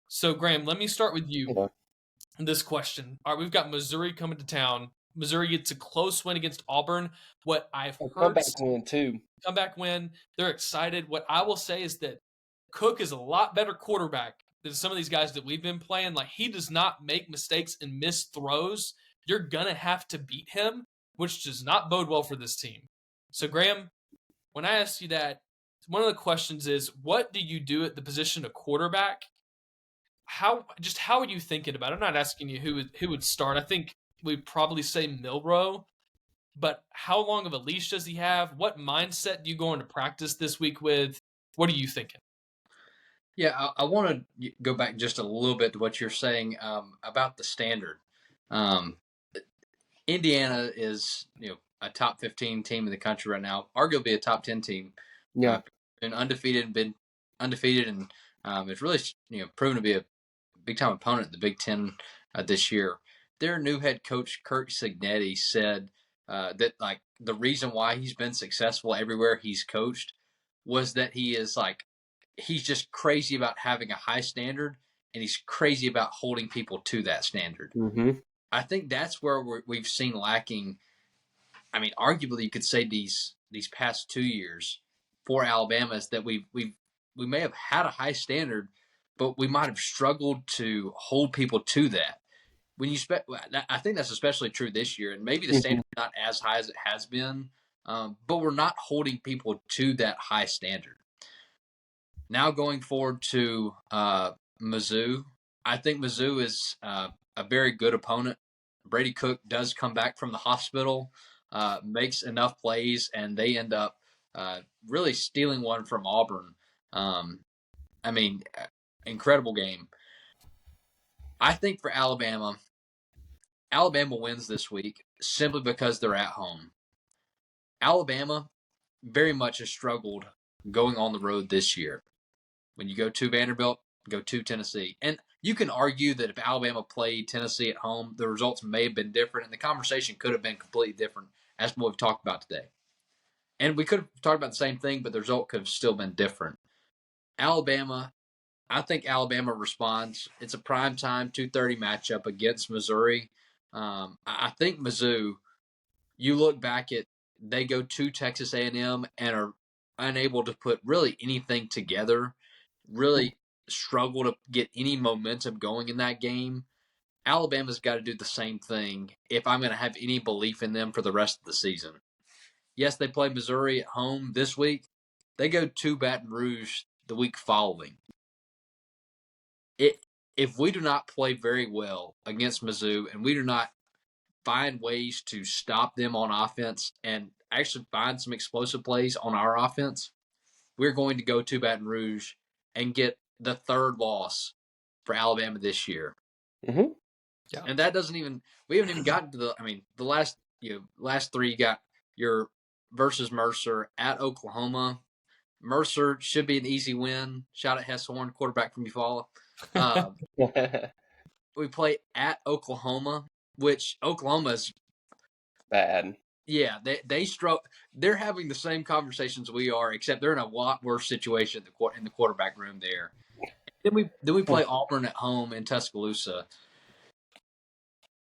So Graham, let me start with you. This question. All right, we've got Missouri coming to town. Missouri gets a close win against Auburn. What I've heard, comeback win too. Comeback win. They're excited. What I will say is that Cook is a lot better quarterback than some of these guys that we've been playing. Like, he does not make mistakes and miss throws. You're gonna have to beat him, which does not bode well for this team. So Graham, when I ask you that, one of the questions is, what do you do at the position of quarterback? How are you thinking about it? I'm not asking you who would start. I think we'd probably say Milroe, but how long of a leash does he have? What mindset do you go into practice this week with? What are you thinking? Yeah, I want to go back just a little bit to what you're saying about the standard. Indiana is, a top 15 team in the country right now, arguably a top 10 team. Yeah, been undefeated, and it's really proven to be a big time opponent in the Big Ten this year. Their new head coach Kirk Cignetti said that like the reason why he's been successful everywhere he's coached was that he's just crazy about having a high standard, and he's crazy about holding people to that standard. Mm-hmm. I think that's where we've seen lacking. I mean, arguably, you could say these past 2 years for Alabama is that we may have had a high standard, but we might have struggled to hold people to that. I think that's especially true this year, and maybe the standard's not as high as it has been, but we're not holding people to that high standard. Now going forward to Mizzou, I think Mizzou is a very good opponent. Brady Cook does come back from the hospital, makes enough plays, and they end up really stealing one from Auburn. I mean, incredible game. I think for Alabama wins this week simply because they're at home. Alabama very much has struggled going on the road this year. When you go to Vanderbilt, go to Tennessee. And you can argue that if Alabama played Tennessee at home, the results may have been different, and the conversation could have been completely different, as what we've talked about today. And we could have talked about the same thing, but the result could have still been different. I think Alabama responds. It's a primetime 2:30 matchup against Missouri. I think Mizzou, you look back at, they go to Texas A&M and are unable to put really anything together, really struggle to get any momentum going in that game. Alabama's got to do the same thing if I'm going to have any belief in them for the rest of the season. Yes, they play Missouri at home this week. They go to Baton Rouge the week following. If we do not play very well against Mizzou and we do not find ways to stop them on offense and actually find some explosive plays on our offense, we're going to go to Baton Rouge and get the third loss for Alabama this year. Mm-hmm. Yeah. And that we haven't even gotten to the last last three, you got your versus Mercer at Oklahoma. Mercer should be an easy win. Shout out Hess Horn, quarterback from Eufaula. We play at Oklahoma, which Oklahoma's bad. Yeah, they struggle. They're having the same conversations we are, except they're in a lot worse situation in the quarterback room there. Then we play Auburn at home in Tuscaloosa.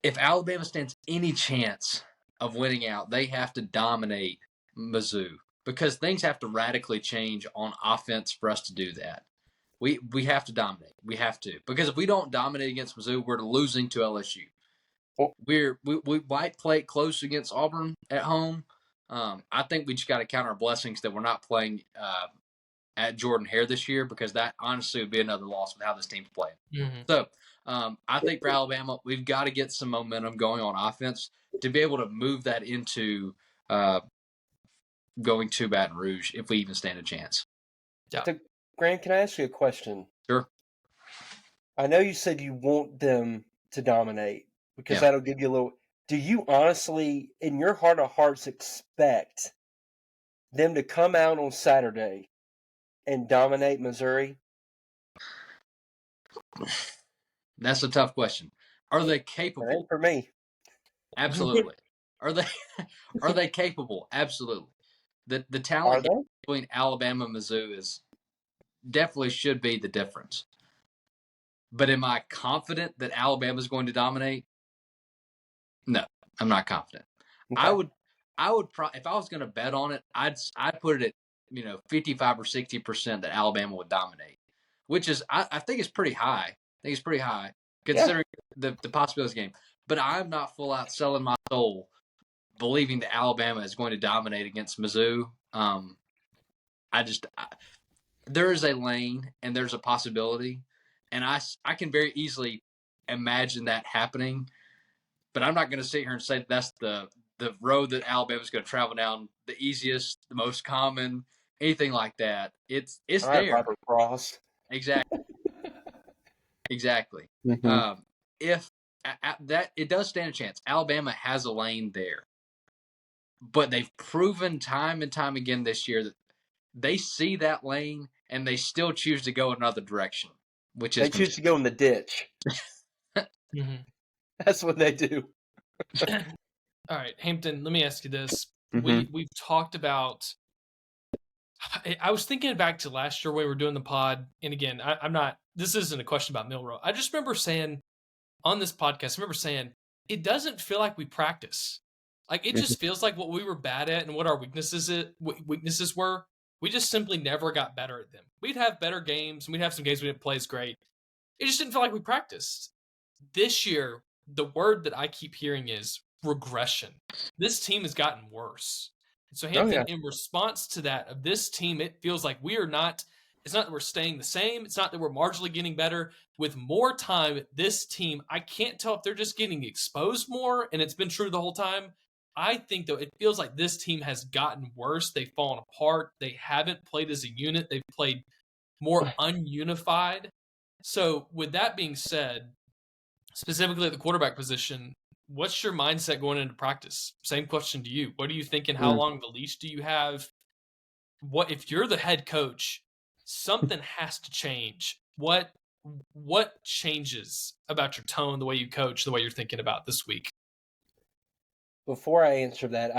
If Alabama stands any chance of winning out, they have to dominate Mizzou because things have to radically change on offense for us to do that. We have to dominate. We have to, because if we don't dominate against Mizzou, we're losing to LSU. We might play it close against Auburn at home. I think we just got to count our blessings that we're not playing at Jordan Hare this year, because that honestly would be another loss with how this team's playing. Mm-hmm. So I think for Alabama, we've got to get some momentum going on offense to be able to move that into going to Baton Rouge if we even stand a chance. Yeah. So, Grant, can I ask you a question? Sure. I know you said you want them to dominate because that'll give you a little. Do you honestly, in your heart of hearts, expect them to come out on Saturday and dominate Missouri? That's a tough question. Are they capable? That ain't for me. Absolutely. Are they capable? Absolutely. The talent between Alabama and Mizzou is definitely should be the difference. But am I confident that Alabama is going to dominate? No, I'm not confident. Okay. I would if I was going to bet on it, I'd put it at 55 or 60% that Alabama would dominate, which is I think it's pretty high. I think it's pretty high considering the possibilities of the game. But I'm not full out selling my soul believing that Alabama is going to dominate against Mizzou. There is a lane and there's a possibility, and I can very easily imagine that happening. But I'm not going to sit here and say that's the road that Alabama's going to travel down, the easiest, the most common, anything like that. It's all there. Right, Robert Frost. Exactly. Exactly. Mm-hmm. If that it does stand a chance, Alabama has a lane there, but they've proven time and time again this year that they see that lane and they still choose to go another direction, which is they choose to go in the ditch. Mm-hmm. That's what they do. All right, Hampton, let me ask you this. Mm-hmm. We've talked about – I was thinking back to last year when we were doing the pod, and again, I'm not – this isn't a question about Milroe. I just remember saying on this podcast, it doesn't feel like we practice. Like, it just feels like what we were bad at and what our weaknesses were, we just simply never got better at them. We'd have better games, and we'd have some games we didn't play as great. It just didn't feel like we practiced. This year, the word that I keep hearing is regression. This team has gotten worse. And so, Hampton, in response to that, of this team, it feels like we are not – it's not that we're staying the same. It's not that we're marginally getting better. With more time, this team, I can't tell if they're just getting exposed more, and it's been true the whole time. I think, though, it feels like this team has gotten worse. They've fallen apart. They haven't played as a unit. They've played more ununified. So, with that being said, specifically at the quarterback position, what's your mindset going into practice? Same question to you. What are you thinking? How long of a leash do you have? What if you're the head coach? Something has to change. What changes about your tone, the way you coach, the way you're thinking about this week? Before I answer that,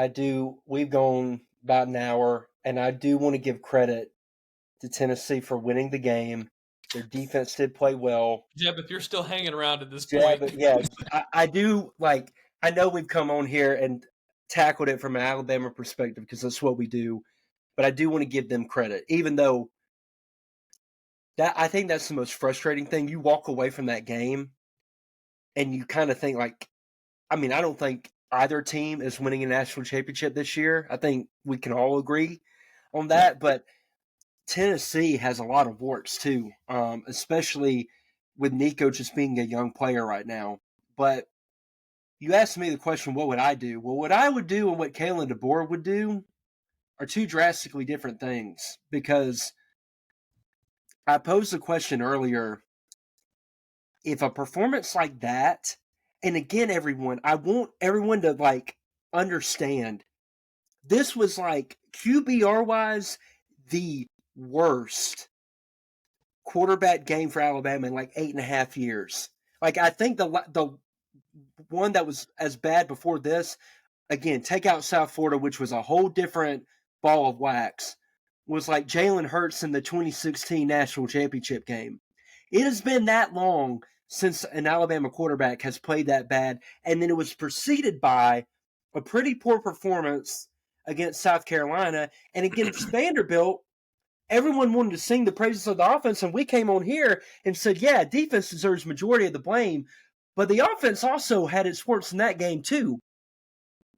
we've gone about an hour, and I do want to give credit to Tennessee for winning the game. Their defense did play well. Jeb, if you're still hanging around at this point. I do, I know we've come on here and tackled it from an Alabama perspective because that's what we do, but I do want to give them credit, even though I think that's the most frustrating thing. You walk away from that game and you kind of think I don't think either team is winning a national championship this year. I think we can all agree on that, but Tennessee has a lot of warts too, especially with Nico just being a young player right now. But you asked me the question, what would I do? Well, what I would do and what Kalen DeBoer would do are two drastically different things, because I posed the question earlier, if a performance like that, and again, I want everyone to understand. This was like QBR-wise the worst quarterback game for Alabama in like 8.5 years. Like I think the one that was as bad before this, again, take out South Florida, which was a whole different ball of wax, was like Jalen Hurts in the 2016 National Championship game. It has been that long since an Alabama quarterback has played that bad, and then it was preceded by a pretty poor performance against South Carolina, and against Vanderbilt. Everyone wanted to sing the praises of the offense, and we came on here and said, yeah, defense deserves majority of the blame, but the offense also had its warts in that game too.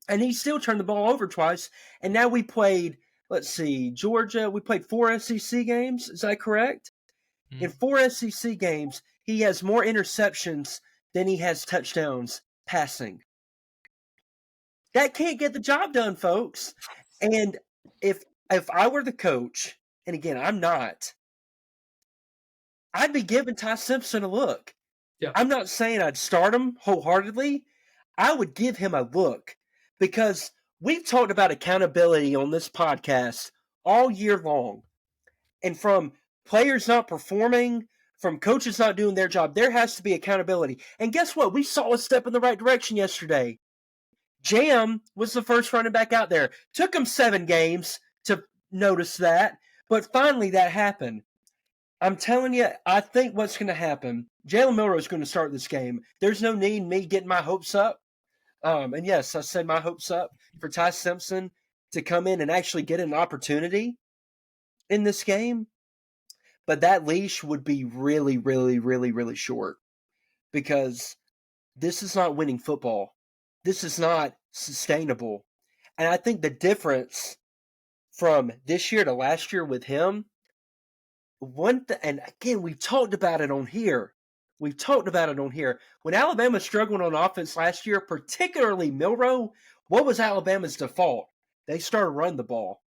And he still turned the ball over twice, and now we played, let's see, Georgia, we played 4 SEC games, is that correct? In 4 SEC games, he has more interceptions than he has touchdowns passing. That can't get the job done, folks. And if I were the coach, and again, I'm not, I'd be giving Ty Simpson a look. Yeah. I'm not saying I'd start him wholeheartedly. I would give him a look because we've talked about accountability on this podcast all year long. And from players not performing, from coaches not doing their job, there has to be accountability. And guess what? We saw a step in the right direction yesterday. Jam was the first running back out there. Took him 7 games to notice that, but finally that happened. I'm telling you, I think what's going to happen, Jalen Milroe is going to start this game. There's no need me getting my hopes up. And yes, I said my hopes up for Ty Simpson to come in and actually get an opportunity in this game. But that leash would be really, really, really, really short because this is not winning football. This is not sustainable. And I think the difference from this year to last year with him, and again, we've talked about it on here. When Alabama struggled on offense last year, particularly Milroe, what was Alabama's default? They started running the ball.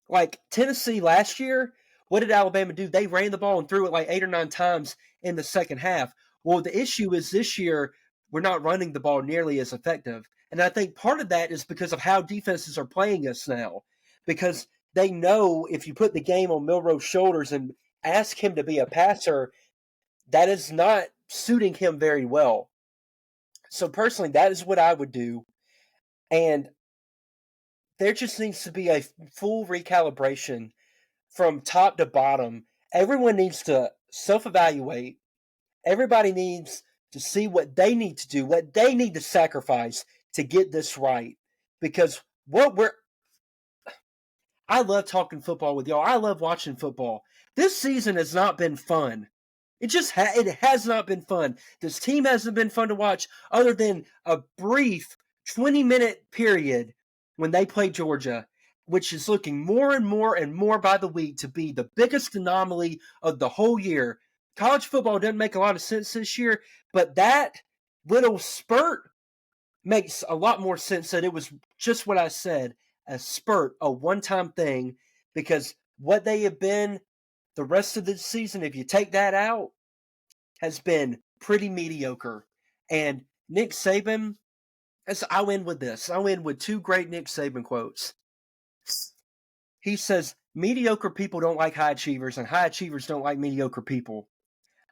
Like Tennessee last year, what did Alabama do? They ran the ball and threw it like 8 or 9 times in the second half. Well, the issue is this year, we're not running the ball nearly as effective. And I think part of that is because of how defenses are playing us now. Because they know if you put the game on Milroe's shoulders and ask him to be a passer, that is not suiting him very well. So personally, that is what I would do. And there just needs to be a full recalibration from top to bottom. Everyone needs to self-evaluate. Everybody needs to see what they need to do, what they need to sacrifice to get this right. Because I love talking football with y'all. I love watching football. This season has not been fun. It has not been fun. This team hasn't been fun to watch other than a brief 20-minute period when they played Georgia, which is looking more and more and more by the week to be the biggest anomaly of the whole year. College football doesn't make a lot of sense this year, but that little spurt makes a lot more sense that it was just what I said, a spurt, a one-time thing, because what they have been the rest of the season, if you take that out, has been pretty mediocre. And Nick Saban, I'll end with this. I'll end with 2 great Nick Saban quotes. He says, mediocre people don't like high achievers, and high achievers don't like mediocre people.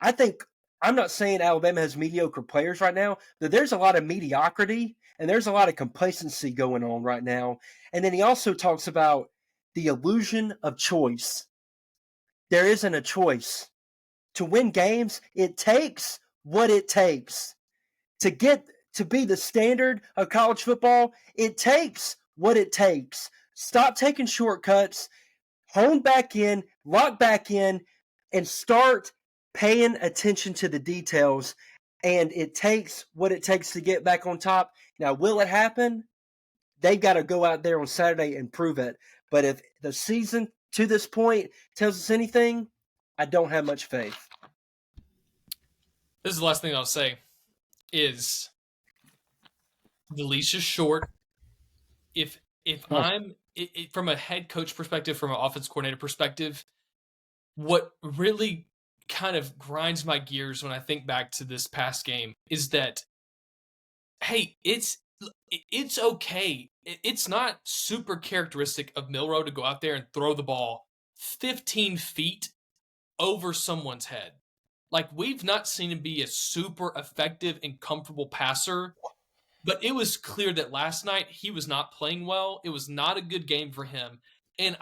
I'm not saying Alabama has mediocre players right now, but there's a lot of mediocrity, and there's a lot of complacency going on right now. And then he also talks about the illusion of choice. There isn't a choice. To win games, it takes what it takes. To be the standard of college football, it takes what it takes. Stop taking shortcuts, hone back in, lock back in, and start paying attention to the details. And it takes what it takes to get back on top. Now, will it happen? They've got to go out there on Saturday and prove it. But if the season to this point tells us anything, I don't have much faith. This is the last thing I'll say is the leash is short. If I'm from a head coach perspective, from an offense coordinator perspective, what really kind of grinds my gears when I think back to this past game is that, hey, it's okay it's not super characteristic of Milroe to go out there and throw the ball 15 feet over someone's head. Like, we've not seen him be a super effective and comfortable passer, but it was clear that last night he was not playing well. It was not a good game for him. And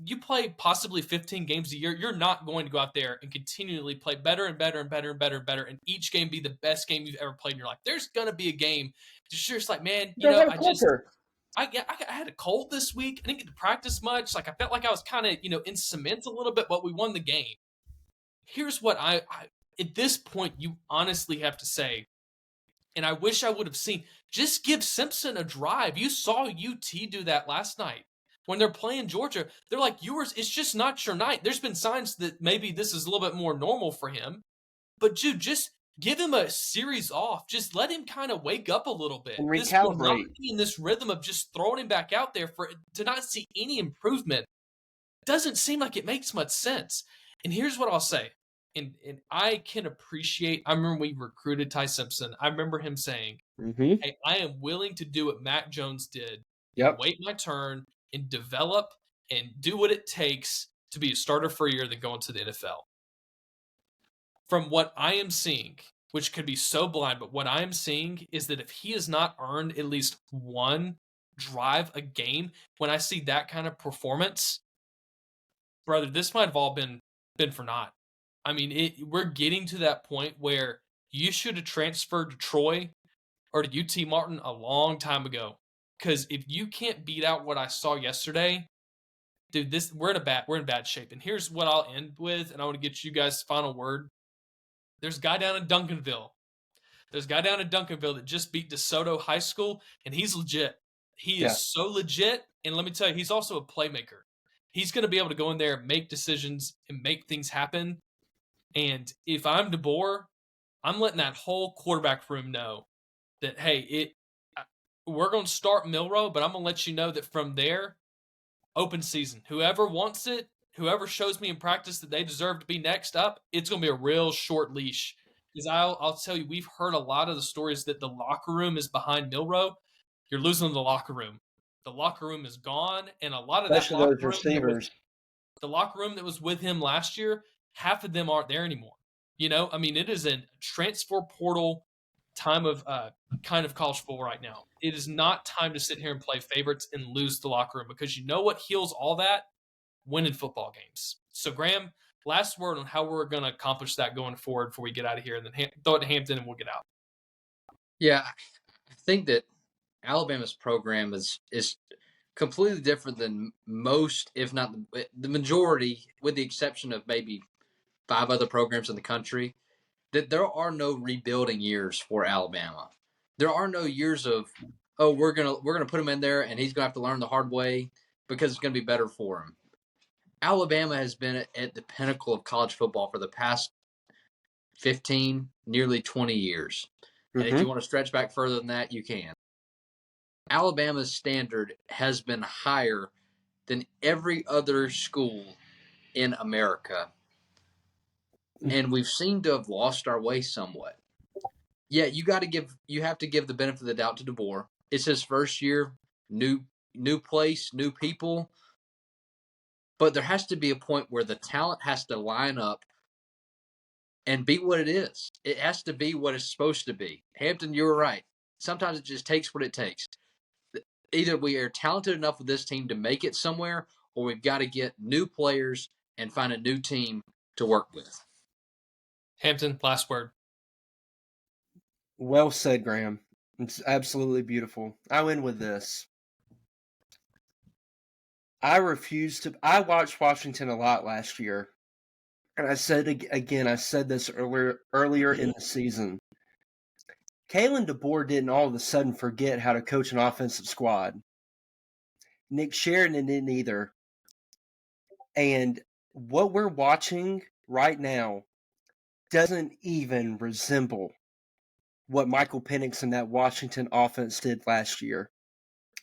you play possibly 15 games a year. You're not going to go out there and continually play better and better and better and better and better, and each game be the best game you've ever played in your life. There's going to be a game just like, man, I had a cold this week. I didn't get to practice much. Like, I felt like I was kind of, in cement a little bit, but we won the game. Here's what I at this point, you honestly have to say, and I wish I would have seen, just give Simpson a drive. You saw UT do that last night. When they're playing Georgia, they're like, it's just not your night. There's been signs that maybe this is a little bit more normal for him. But, dude, just give him a series off. Just let him kind of wake up a little bit. And recalibrate. This monotony and this rhythm of just throwing him back out there to not see any improvement doesn't seem like it makes much sense. And here's what I'll say. And I can appreciate, I remember we recruited Ty Simpson. I remember him saying, hey, I am willing to do what Mac Jones did. Yep. Wait my turn and develop and do what it takes to be a starter for a year than go into the NFL. From what I am seeing, which could be so blind, but what I am seeing is that if he has not earned at least one drive a game, when I see that kind of performance, brother, this might have all been for naught. I mean, we're getting to that point where you should have transferred to Troy or to UT Martin a long time ago. Because if you can't beat out what I saw yesterday, dude, we're in bad shape. And here's what I'll end with, and I want to get you guys' final word. There's a guy down in Duncanville. That just beat DeSoto High School, and he's legit. He is so legit, and let me tell you, he's also a playmaker. He's going to be able to go in there, make decisions, and make things happen. And if I'm DeBoer, I'm letting that whole quarterback room know that, hey, we're going to start Milroe, but I'm going to let you know that from there, open season. Whoever wants it, whoever shows me in practice that they deserve to be next up, it's going to be a real short leash. Because I'll tell you, we've heard a lot of the stories that the locker room is behind Milroe. You're losing the locker room. The locker room is gone, and a lot of Especially that locker those room receivers. the locker room that was with him last year, half of them aren't there anymore. I mean, it is a transfer portal time of kind of college football right now. It is not time to sit here and play favorites and lose the locker room, because you know what heals all that? Winning football games. So, Graham, last word on how we're going to accomplish that going forward before we get out of here, and then throw it to Hampton and we'll get out. Yeah, I think that Alabama's program is completely different than most, if not the majority, with the exception of maybe 5 other programs in the country. That there are no rebuilding years for Alabama. There are no years of, we're gonna put him in there and he's gonna have to learn the hard way because it's gonna be better for him. Alabama has been at the pinnacle of college football for the past 15, nearly 20 years. And if you want to stretch back further than that, you can. Alabama's standard has been higher than every other school in America. And we've seemed to have lost our way somewhat. Yeah, you have to give the benefit of the doubt to DeBoer. It's his first year, new place, new people. But there has to be a point where the talent has to line up and be what it is. It has to be what it's supposed to be. Hampton, you were right. Sometimes it just takes what it takes. Either we are talented enough with this team to make it somewhere, or we've got to get new players and find a new team to work with. Hampton, last word. Well said, Graham. It's absolutely beautiful. I'll end with this. I watched Washington a lot last year. And I said this earlier in the season. Kalen DeBoer didn't all of a sudden forget how to coach an offensive squad. Nick Sheridan didn't either. And what we're watching right now doesn't even resemble what Michael Penix and that Washington offense did last year.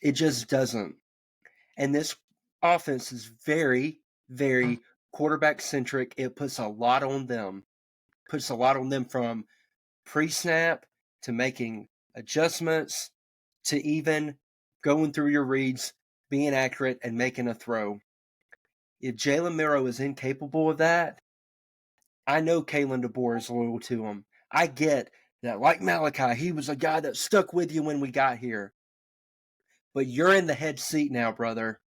It just doesn't. And this offense is very, very quarterback-centric. It puts a lot on them. From pre-snap to making adjustments to even going through your reads, being accurate, and making a throw. If Jalen Milroe is incapable of that, I know Kalen DeBoer is loyal to him. I get that, like Malachi, he was a guy that stuck with you when we got here. But you're in the head seat now, brother.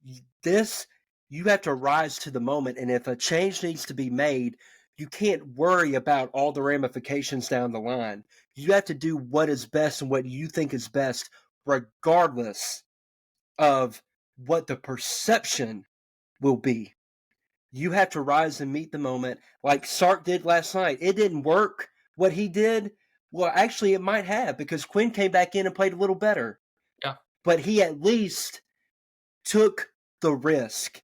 You have to rise to the moment, and if a change needs to be made, you can't worry about all the ramifications down the line. You have to do what is best and what you think is best, regardless of what the perception will be. You have to rise and meet the moment like Sark did last night. It didn't work what he did. Well, actually, it might have, because Quinn came back in and played a little better. Yeah. But he at least took the risk.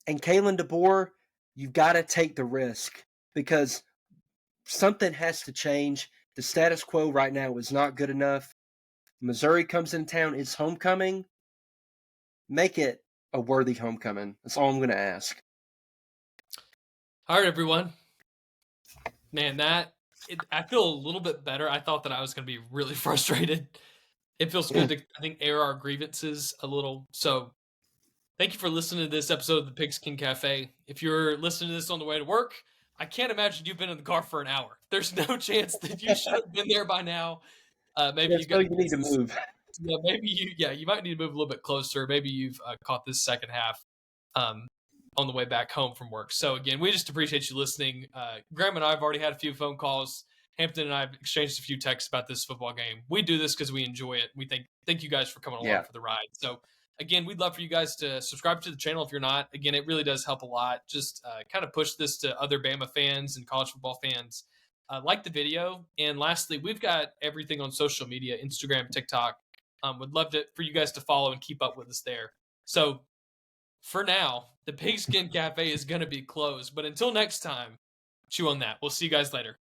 And Kalen DeBoer, you've got to take the risk, because something has to change. The status quo right now is not good enough. Missouri comes in town. It's homecoming. Make it a worthy homecoming. That's all I'm going to ask. All right, everyone. Man, I feel a little bit better. I thought that I was going to be really frustrated. It feels good to, I think, air our grievances a little. So thank you for listening to this episode of the Pigskin Cafe. If you're listening to this on the way to work, I can't imagine you've been in the car for an hour. There's no chance that you should have been there by now. Maybe you need to move. Yeah, you might need to move a little bit closer. Maybe you've caught this second half on the way back home from work. So again, we just appreciate you listening. Graham and I have already had a few phone calls. Hampton and I have exchanged a few texts about this football game. We do this because we enjoy it. We thank you guys for coming along for the ride. So again, we'd love for you guys to subscribe to the channel if you're not. Again, it really does help a lot. Just kind of push this to other Bama fans and college football fans. Like the video. And lastly, we've got everything on social media, Instagram, TikTok. Would love for you guys to follow and keep up with us there. So for now, the Pigskin Cafe is going to be closed. But until next time, chew on that. We'll see you guys later.